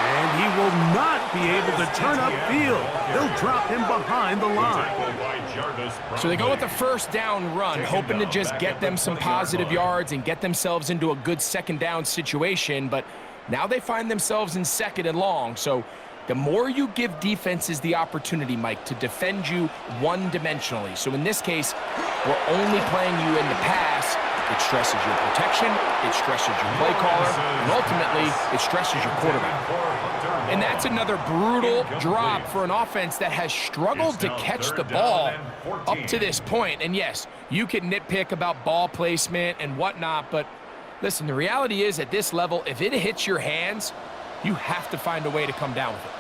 And he will not be able to turn upfield. They'll drop him behind the line. So they go with the first down run, hoping to just get them some positive yards and get themselves into a good 2nd down situation. But now they find themselves in 2nd and long. So the more you give defenses the opportunity, Mike, to defend you one-dimensionally. So in this case, we're only playing you in the pass, it stresses your protection, it stresses your play caller, and ultimately, it stresses your quarterback. And that's another brutal drop for an offense that has struggled to catch the ball up to this point. And yes, you can nitpick about ball placement and whatnot, but listen, the reality is at this level, if it hits your hands, you have to find a way to come down with it.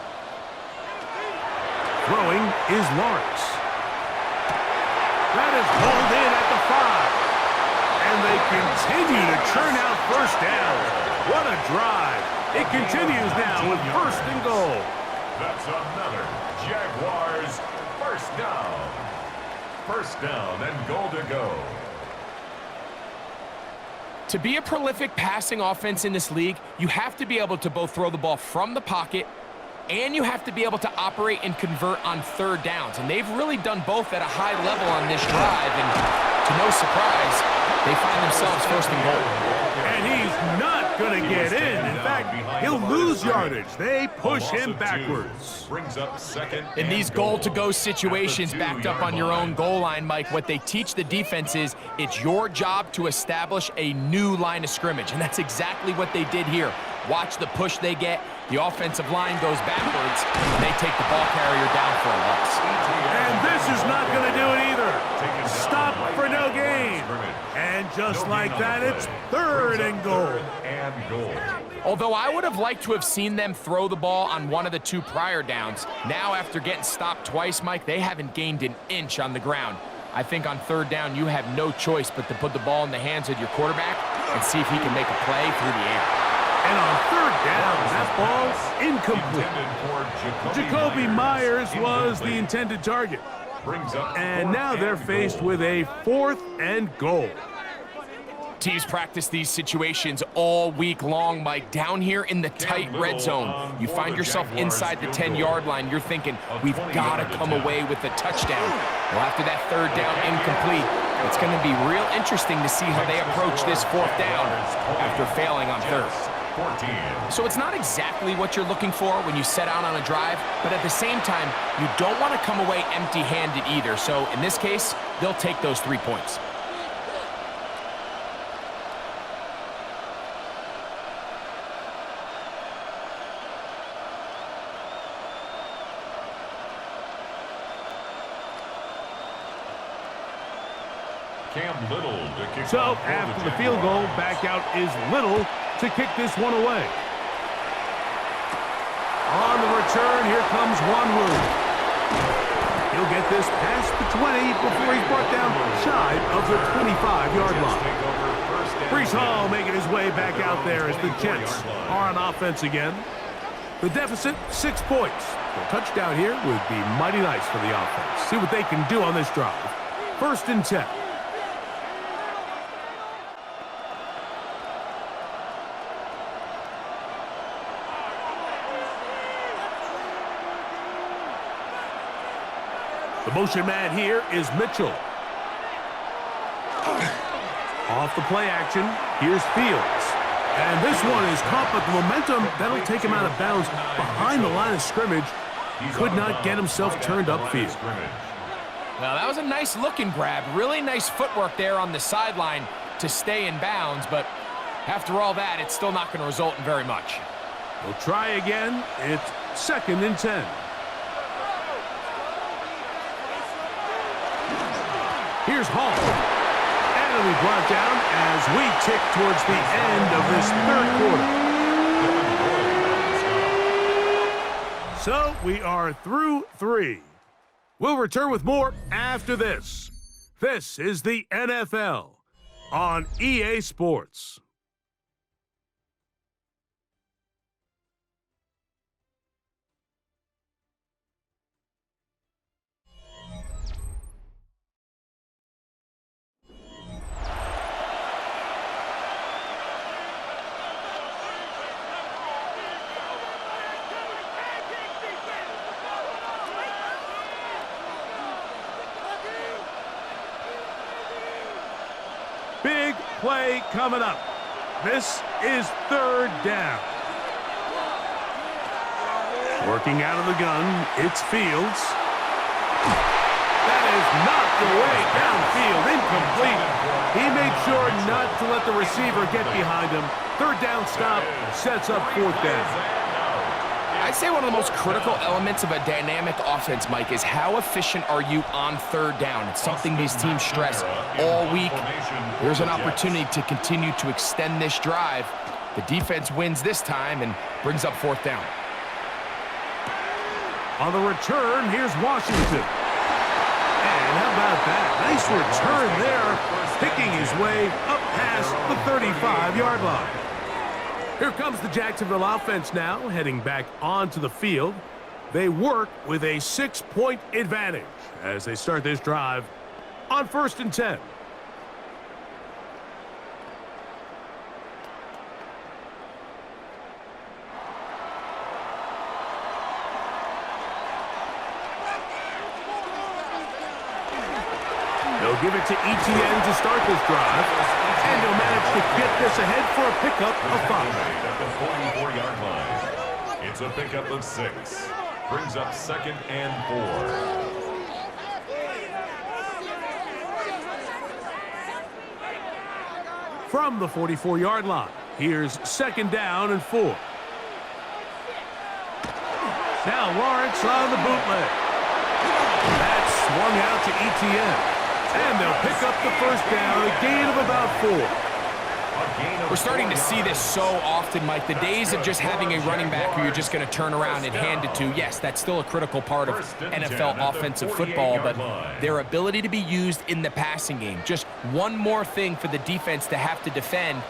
Throwing is Lawrence. That is pulled in at the 5. And they continue to churn out first down. What a drive. It continues now with first and goal. That's another Jaguars first down. First down and goal to go. To be a prolific passing offense in this league, you have to be able to both throw the ball from the pocket and you have to be able to operate and convert on third downs. And they've really done both at a high level on this drive. And to no surprise, they find themselves first and goal. And he's not going to get in. In fact, he'll lose yardage. They push him backwards. Brings up second. In these goal-to-go situations backed up on your own goal line, Mike, what they teach the defense is it's your job to establish a new line of scrimmage. And that's exactly what they did here. Watch the push they get. The offensive line goes backwards, and they take the ball carrier down for a loss. And this is not going to do it either. Stop for no gain. And just like that, it's third and goal. Although I would have liked to have seen them throw the ball on one of the two prior downs, now after getting stopped twice, Mike, they haven't gained an inch on the ground. I think on third down, you have no choice but to put the ball in the hands of your quarterback and see if he can make a play through the air. And on third down, that ball's incomplete. Jacoby Myers was the intended target. And now they're faced with a fourth and goal. Teams practice these situations all week long, Mike. Down here in the tight red zone, you find yourself inside the 10-yard line. You're thinking, we've got to come away with a touchdown. Well, after that third down incomplete, it's going to be real interesting to see how they approach this fourth down after failing on third. So it's not exactly what you're looking for when you set out on a drive, but at the same time, you don't want to come away empty-handed either. So in this case, they'll take those 3 points. So after the field goal, back out is Little to kick this one away. On the return, here comes Wanwu. He'll get this past the 20 before he's brought down shy of the 25-yard line. Breece Hall making his way back out there as the Jets are on offense again. The deficit, 6 points. A touchdown here would be mighty nice for the offense. See what they can do on this drive. First and 10. The motion man here is Mitchell. Off the play action, here's Fields. And this one is caught, but the momentum, that'll take him out of bounds behind the line of scrimmage. He could not get himself turned upfield. Well, that was a nice looking grab. Really nice footwork there on the sideline to stay in bounds, but after all that, it's still not going to result in very much. We'll try again. It's second and 10. Here's Hall. And it'll be brought down as we tick towards the end of this third quarter. So we are through 3. We'll return with more after this. This is the NFL on EA Sports. Big play coming up. This is third down. Working out of the gun, it's Fields. That is knocked away field, incomplete. He made sure not to let the receiver get behind him. Third down stop sets up fourth down. I'd say one of the most critical elements of a dynamic offense, Mike, is how efficient are you on third down? It's something these teams stress all week. Here's an opportunity to continue to extend this drive. The defense wins this time and brings up fourth down. On the return, here's Washington. And how about that? Nice return there, picking his way up past the 35-yard line. Here comes the Jacksonville offense now, heading back onto the field. They work with a 6-point advantage as they start this drive on 1st and 10. They'll give it to ETN to start this drive, and he'll manage to get this ahead for a pickup of 5. At the 44-yard line. It's a pickup of 6. Brings up 2nd and 4. From the 44-yard line, here's 2nd down and 4. Now Lawrence on the bootleg. That's swung out to ETN. And they'll pick up the first down, a gain of about 4. We're starting to see this so often, Mike. The days of just having a running back who you're just going to turn around and hand it to, yes, that's still a critical part of NFL offensive football, but their ability to be used in the passing game. Just one more thing for the defense to have to defend.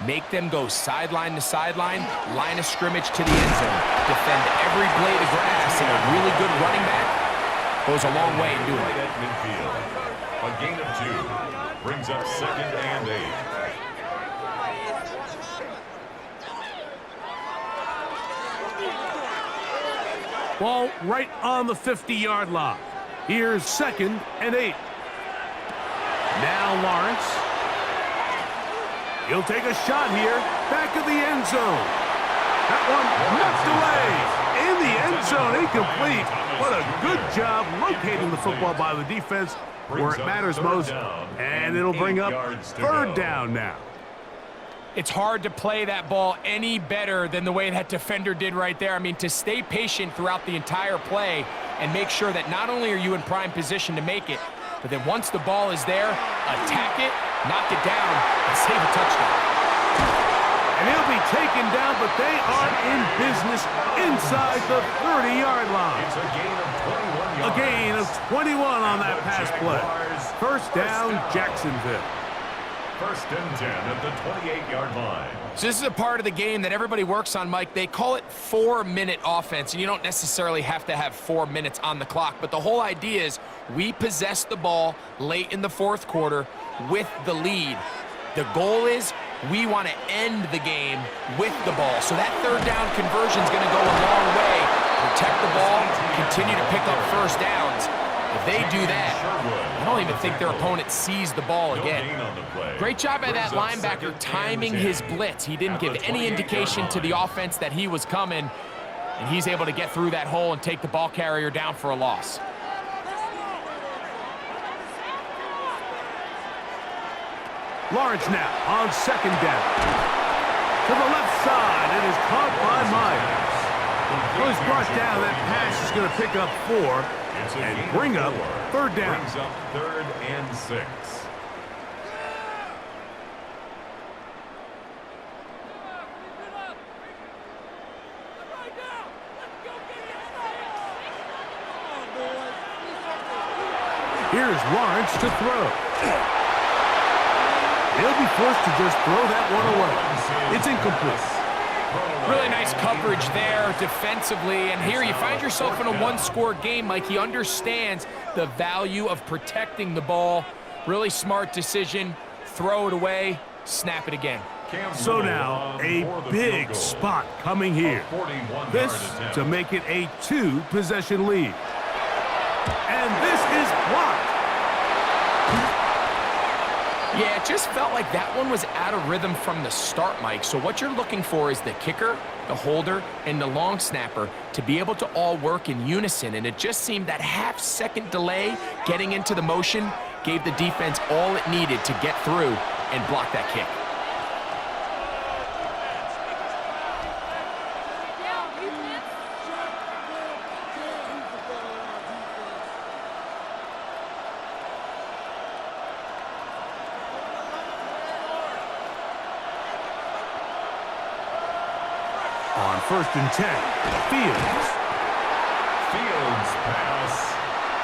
Make them go sideline to sideline, line of scrimmage to the end zone. Defend every blade of grass, and a really good running back goes a long way in doing it. A gain of 2. Brings up 2nd and 8. Ball right on the 50-yard line. Here's 2nd and 8. Now Lawrence. He'll take a shot here. Back of the end zone. That one knocked away. In the end zone, incomplete. What a good job locating the football by the defense where it matters most. And it'll bring up 3rd down now. It's hard to play that ball any better than the way that defender did right there. I mean, to stay patient throughout the entire play and make sure that not only are you in prime position to make it, but then once the ball is there, attack it, knock it down, and save a touchdown. And he'll be taken down, but they are in business inside the 30-yard line. It's a gain of 21 yards. A gain of 21 on that pass play. First down, Jacksonville. 1st and 10 at the 28-yard line. So this is a part of the game that everybody works on, Mike. They call it 4-minute offense, and you don't necessarily have to have 4 minutes on the clock, but the whole idea is we possess the ball late in the 4th quarter with the lead. The goal is we want to end the game with the ball. So that 3rd down conversion is going to go a long way. Protect the ball, continue to pick up first downs. If they do that, I don't even think their opponent sees the ball again. Great job by that linebacker timing his blitz. He didn't give any indication to the offense that he was coming, and he's able to get through that hole and take the ball carrier down for a loss. Lawrence now on 2nd down. To the left side, it is caught by Myers. Well, he's brought down. That pass is going to pick up 4 and bring up 3rd down. Brings up 3rd and 6. Here's Lawrence to throw. He'll be forced to just throw that one away. It's incomplete. Really nice coverage there defensively, and here you find yourself in a one-score game. Mike, he understands the value of protecting the ball. Really smart decision. Throw it away, snap it again. So now, a big spot coming here. This to make it a 2-possession lead. And this is blocked. Yeah, it just felt like that one was out of rhythm from the start, Mike. So what you're looking for is the kicker, the holder, and the long snapper to be able to all work in unison. And it just seemed that half-second delay getting into the motion gave the defense all it needed to get through and block that kick. On 1st and 10, Fields. Fields pass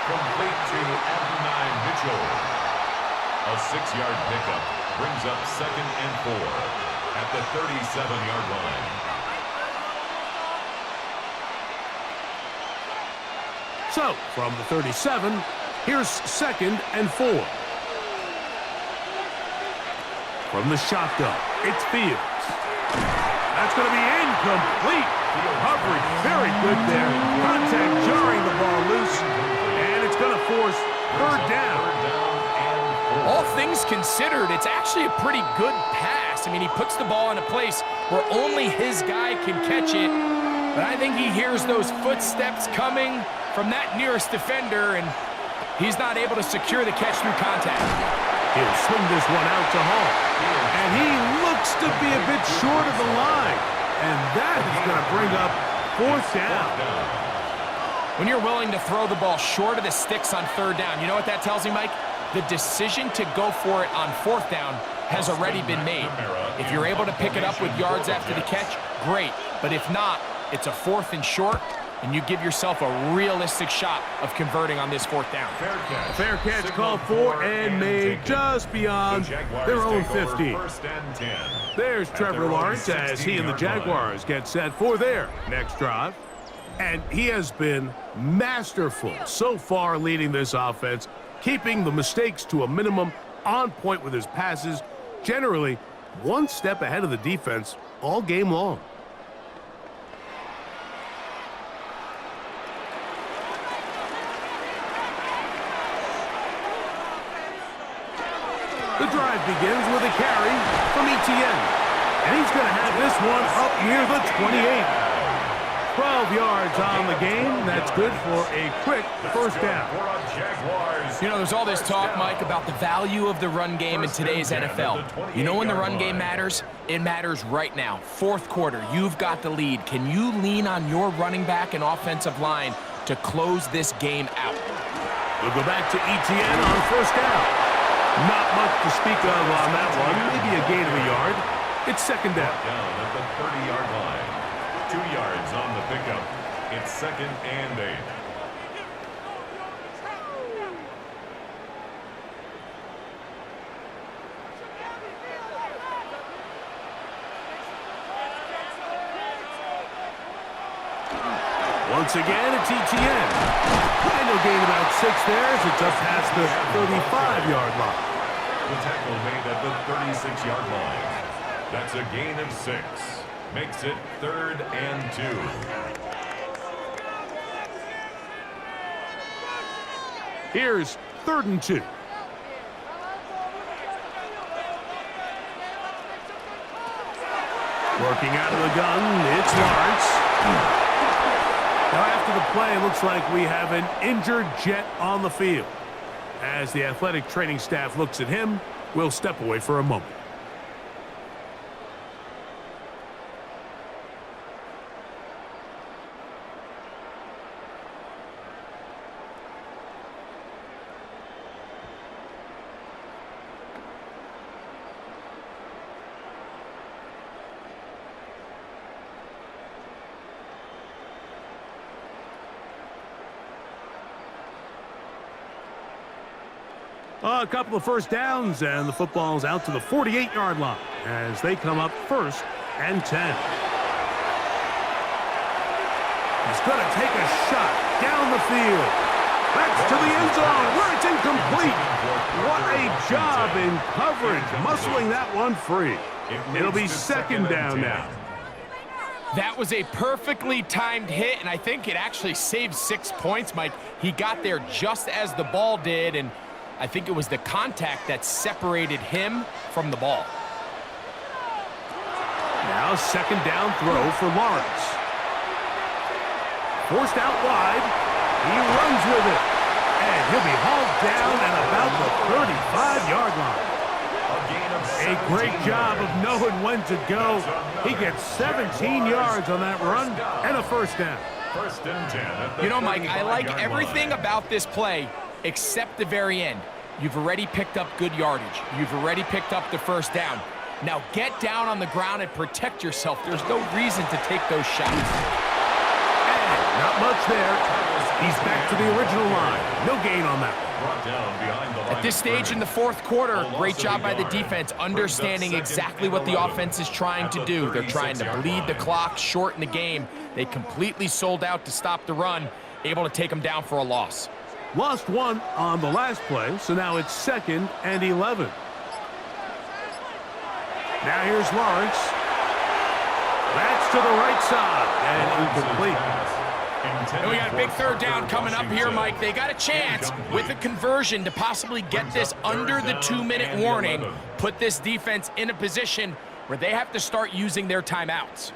complete to Adonai Mitchell. A 6-yard pickup brings up 2nd and 4 at the 37-yard line. So, from the 37, here's 2nd and 4. From the shotgun, it's Fields. That's going to be incomplete. Coverage very good there. Contact jarring the ball loose, and it's going to force 3rd down. All things considered, it's actually a pretty good pass. I mean, he puts the ball in a place where only his guy can catch it. But I think he hears those footsteps coming from that nearest defender, and he's not able to secure the catch through contact. He'll swing this one out to Hall. And he looks to be a bit short of the line. And that is going to bring up 4th down. When you're willing to throw the ball short of the sticks on 3rd down, you know what that tells me, Mike? The decision to go for it on 4th down has already been made. If you're able to pick it up with yards after the catch, great. But if not, it's a 4th and short, and you give yourself a realistic shot of converting on this 4th down. Fair catch called for and made just beyond their own 50. There's Trevor Lawrence as he and the Jaguars get set for their next drive. And he has been masterful so far leading this offense, keeping the mistakes to a minimum, on point with his passes, generally one step ahead of the defense all game long. The drive begins with a carry from Etienne. And he's going to have this one up near the 28. 12 yards on the game. That's good for a quick 1st down. You know, there's all this talk, Mike, about the value of the run game in today's NFL. You know when the run game matters? It matters right now. 4th quarter, you've got the lead. Can you lean on your running back and offensive line to close this game out? We'll go back to Etienne on 1st down. Not much to speak of on that one. Maybe a gain of a yard. It's 2nd down. Down at the 30-yard line. 2 yards on the pickup. It's 2nd and 8. Once again, it's Etienne. And he'll gain about 6 there as it's up past the 35-yard line. The tackle made at the 36-yard line. That's a gain of 6. Makes it 3rd and 2. Here's 3rd and 2. Working out of the gun, it's Lawrence. Now after the play, it looks like we have an injured Jet on the field. As the athletic training staff looks at him, we'll step away for a moment. A couple of 1st downs, and the football's out to the 48-yard line as they come up 1st and 10. He's going to take a shot down the field. That's to the end zone where it's incomplete. What a job in coverage, muscling that one free. It'll be 2nd down now. That was a perfectly timed hit, and I think it actually saved 6 points, Mike. He got there just as the ball did, and I think it was the contact that separated him from the ball. Now second down throw for Lawrence. Forced out wide. He runs with it. And he'll be hauled down at about the 35-yard line. A great job of knowing when to go. He gets 17 yards on that run and a first down. First and 10. You know, Mike, I like everything about this play except the very end. You've already picked up good yardage. You've already picked up the first down. Now get down on the ground and protect yourself. There's no reason to take those shots. And not much there. He's back to the original line. No gain on that one. At this stage in the fourth quarter, great job by the defense, understanding exactly what the offense is trying to do. They're trying to bleed the clock, shorten the game. They completely sold out to stop the run, able to take them down for a loss. Lost one on the last play, so now it's 2nd and 11. Now here's Lawrence. That's to the right side and incomplete. And we got a big third down coming up here, Mike. They got a chance with a conversion to possibly get this under the 2-minute warning, put this defense in a position where they have to start using their timeouts.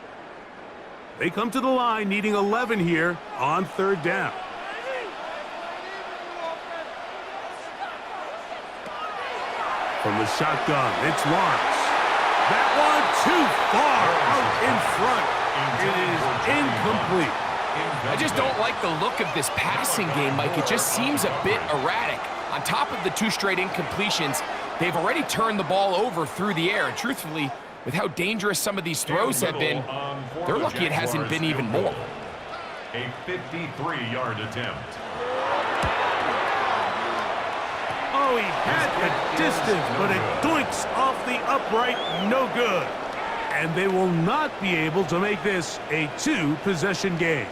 They come to the line needing 11 here on third down. From the shotgun, it's Lawrence. That one too far out in front. It is incomplete. I just don't like the look of this passing game, Mike. It just seems a bit erratic. On top of the 2 straight incompletions, they've already turned the ball over through the air. And truthfully, with how dangerous some of these throws have been, they're lucky it hasn't been even more. A 53-yard attempt. Oh, he had the distance, but it doinks off the upright, no good. And they will not be able to make this a 2-possession game.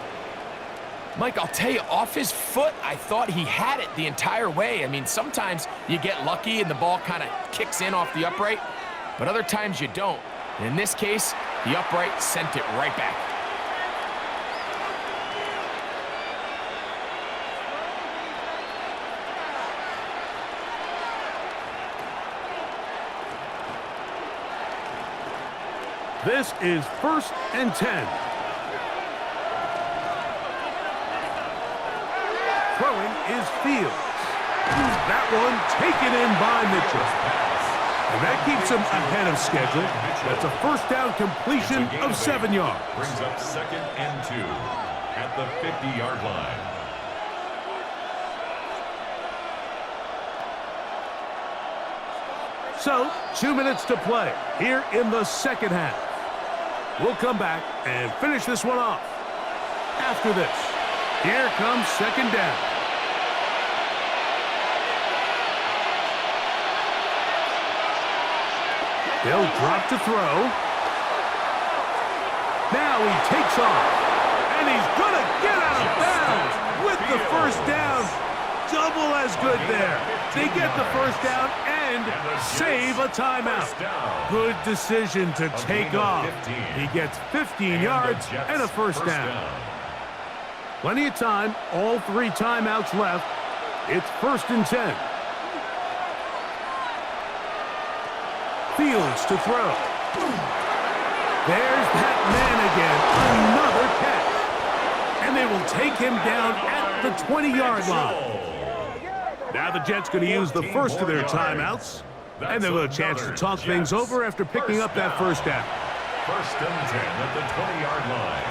Mike, I'll tell you, off his foot, I thought he had it the entire way. I mean, sometimes you get lucky and the ball kind of kicks in off the upright, but other times you don't. And in this case, the upright sent it right back. This is 1st and 10. Throwing is Fields. That one taken in by Mitchell. And that keeps him ahead of schedule. That's a first down completion of 7 yards. Brings up 2nd and 2 at the 50-yard line. So, 2 minutes to play here in the second half. We'll come back and finish this one off. After this, here comes 2nd down. They'll drop to throw. Now he takes off. And he's going to get out of bounds with the first down. Double as good there. They get the first down and save a timeout. Good decision to take off. He gets 15 yards and a first down. Plenty of time. All 3 timeouts left. It's 1st and 10. Fields to throw. There's that man again. Another catch. And they will take him down at the 20-yard line. Now the Jets going to use the first of their timeouts. And they'll have a chance to talk things over after picking up that first down. 1st and 10 at the 20-yard line.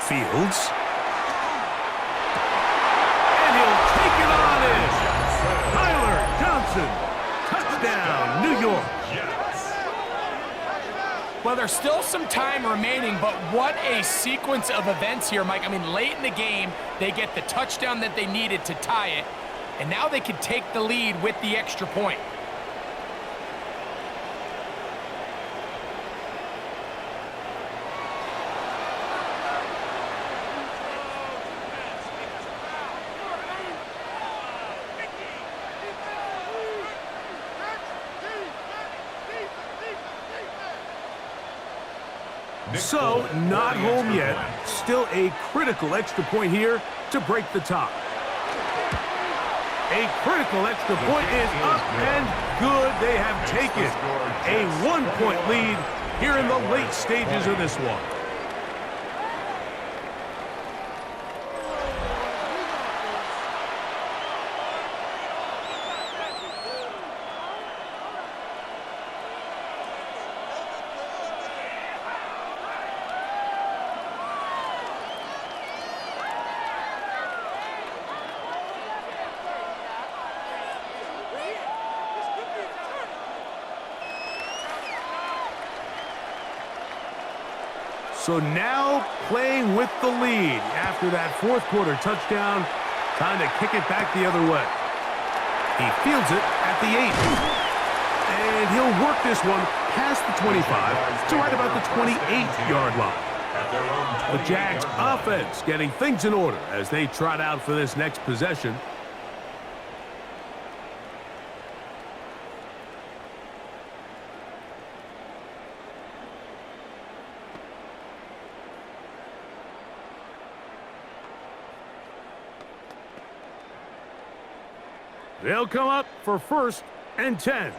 Fields. And he'll take it on in. Tyler Johnson. Touchdown, New York. Well, there's still some time remaining, but what a sequence of events here, Mike. I mean, late in the game, they get the touchdown that they needed to tie it, and now they can take the lead with the extra point. So, not home yet. Still a critical extra point here to break the tie. A critical extra point is up and good. They have taken a 1-point lead here in the late stages of this one. So now playing with the lead after that fourth quarter touchdown. Time to kick it back the other way. He fields it at the 8. And he'll work this one past the 25 to right about the 28-yard line. The Jags offense getting things in order as they trot out for this next possession. They'll come up for 1st and 10.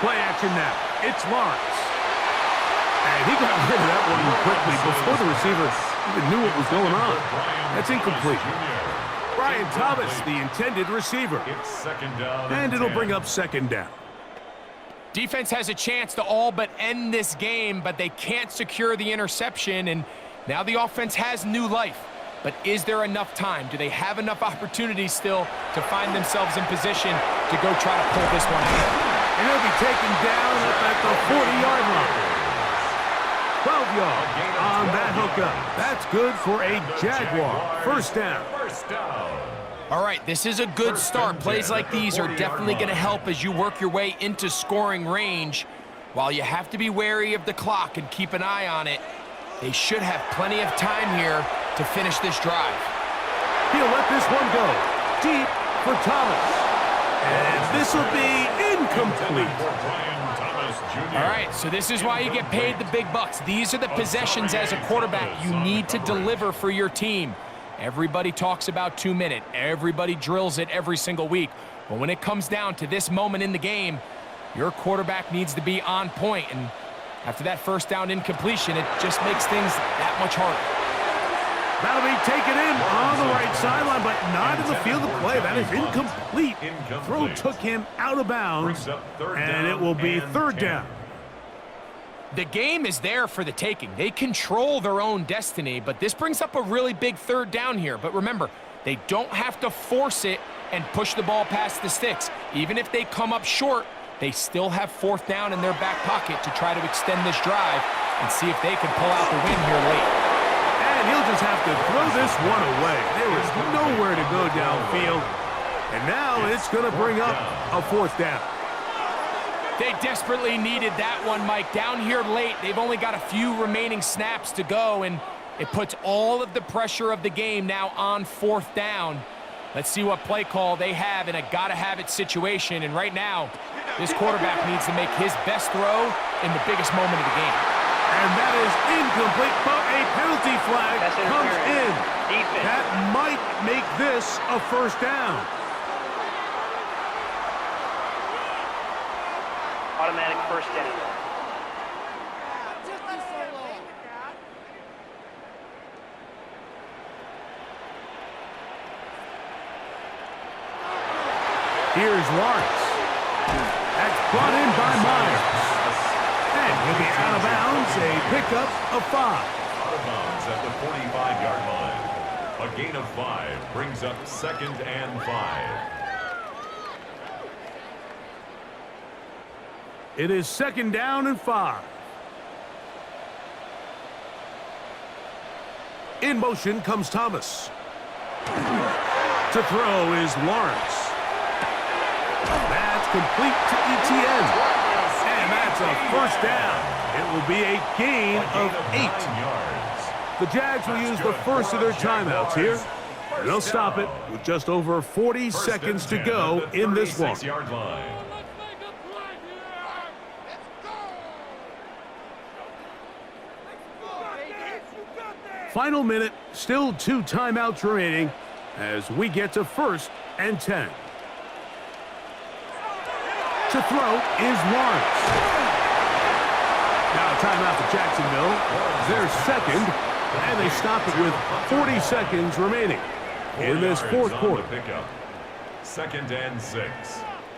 Play action now. It's Lawrence. And he got rid of that one quickly before the receiver even knew what was going on. That's incomplete. Brian Thomas, the intended receiver. It's 2nd down. And it'll bring up 2nd down. Defense has a chance to all but end this game, but they can't secure the interception, and now the offense has new life. But is there enough time? Do they have enough opportunities still to find themselves in position to go try to pull this one out? And he'll be taken down up at the 40-yard line. 12 yards on that hookup. That's good for a Jaguar. 1st down. All right, this is a good start. Plays like these are definitely going to help as you work your way into scoring range. While you have to be wary of the clock and keep an eye on it, they should have plenty of time here to finish this drive. He'll let this one go deep for Thomas. And this will be incomplete. All right, so this is why you get paid the big bucks. These are the possessions as a quarterback you need to deliver for your team. Everybody talks about 2-minute. Everybody drills it every single week. But when it comes down to this moment in the game, your quarterback needs to be on point. And after that 1st down incompletion, it just makes things that much harder. That'll be taken in on the right sideline, but not in the field of play. That is incomplete. Throw took him out of bounds, and it will be 3rd down. The game is there for the taking. They control their own destiny, but this brings up a really big 3rd down here. But remember, they don't have to force it and push the ball past the sticks. Even if they come up short, they still have 4th down in their back pocket to try to extend this drive and see if they can pull out the win here late. And he'll just have to throw this one away. There is nowhere to go downfield. And now it's going to bring up a 4th down. They desperately needed that one, Mike. Down here late, they've only got a few remaining snaps to go, and it puts all of the pressure of the game now on 4th down. Let's see what play call they have in a gotta-have-it situation. And right now, this quarterback needs to make his best throw in the biggest moment of the game. And that is incomplete, but a penalty flag comes in. That might make this a 1st down. Automatic 1st down. Here's Lawrence. That's brought in by Myers. And he'll be out of bounds, a pickup of 5. Out of bounds at the 45-yard line. A gain of 5 brings up 2nd and 5. It is 2nd down and 5. In motion comes Thomas. To throw is Lawrence. That's complete to ETN. And that's a 1st down. It will be a gain of 8. The Jags will use the first of their timeouts here. And they'll stop it with just over 40 seconds to go in this one. final minute, still 2 timeouts remaining as we get to 1st and 10. To throw is Lawrence. Now a timeout for Jacksonville. Their second, and they stop it with 40 seconds remaining in this 4th quarter. Pickup. 2nd and 6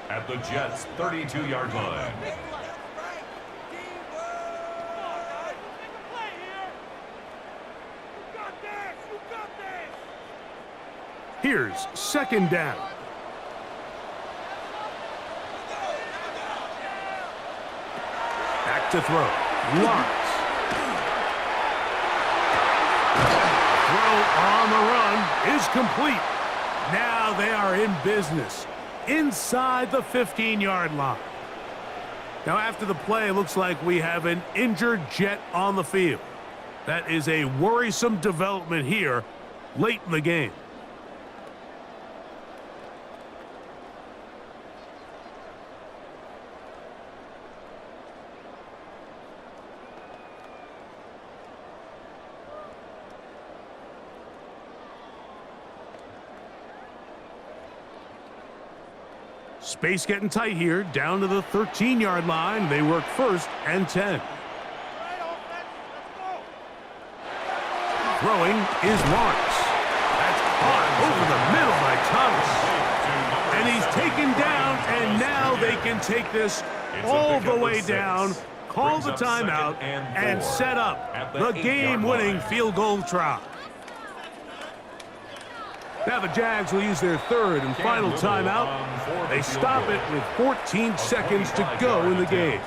at the Jets' 32-yard line. Here's 2nd down. Back to throw. Lawrence. Throw on the run is complete. Now they are in business inside the 15-yard line. Now after the play, it looks like we have an injured Jet on the field. That is a worrisome development here late in the game. Space getting tight here, down to the 13-yard line. They work 1st and 10. Throwing is Lawrence. That's caught over the middle by Thomas. And he's taken down, and now they can take this all the way down, call the timeout, and set up the game-winning field goal try. Now the Jags will use their 3rd and final timeout. They stop it with 14 seconds to go in the game.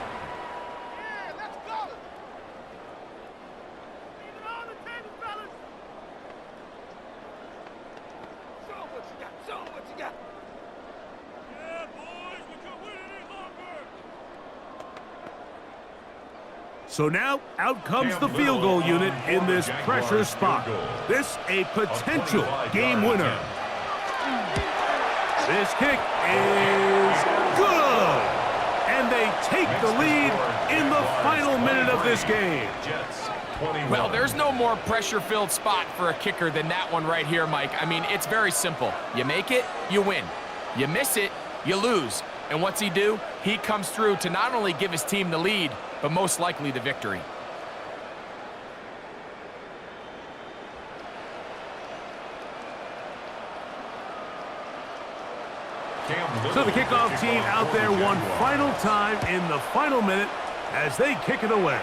So now, out comes the field goal unit in this pressure spot. This a potential game winner. This kick is good! And they take the lead in the final minute of this game. Well, there's no more pressure-filled spot for a kicker than that one right here, Mike. I mean, it's very simple. You make it, you win. You miss it, you lose. And what's he do? He comes through to not only give his team the lead, but most likely the victory. So the kickoff team out there one final time in the final minute as they kick it away.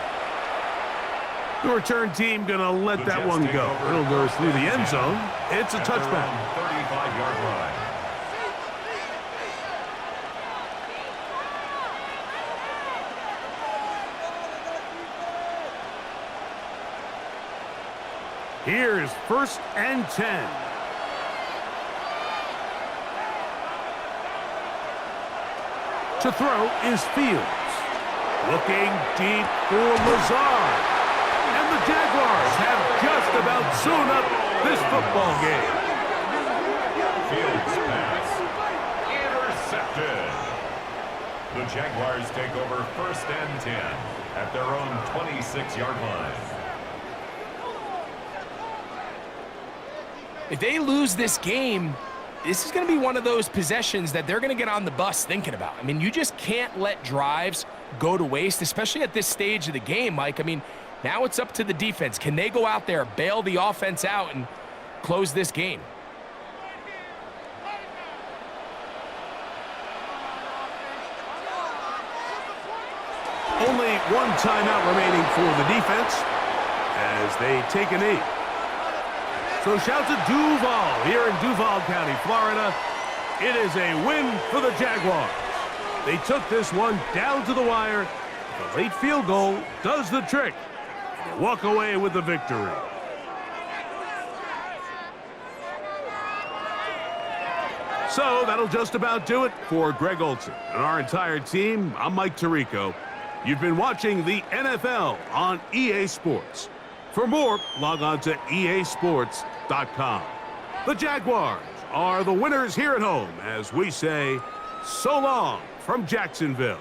The return team going to let that one go. It'll go through the end zone. It's a touchback. 35-yard line. Here's 1st and 10. To throw is Fields. Looking deep for Lazard. And the Jaguars have just about sewn up this football game. Fields pass. Intercepted. The Jaguars take over 1st and 10 at their own 26-yard line. If they lose this game, this is going to be one of those possessions that they're going to get on the bus thinking about. I mean, you just can't let drives go to waste, especially at this stage of the game, Mike. I mean, now it's up to the defense. Can they go out there, bail the offense out, and close this game? Only one timeout remaining for the defense as they take a knee. So shout to Duval here in Duval County, Florida. It is a win for the Jaguars. They took this one down to the wire. The late field goal does the trick. They walk away with the victory. So that'll just about do it for Greg Olson and our entire team. I'm Mike Tirico. You've been watching the NFL on EA Sports. For more, log on to easports.com. The Jaguars are the winners here at home as we say so long from Jacksonville.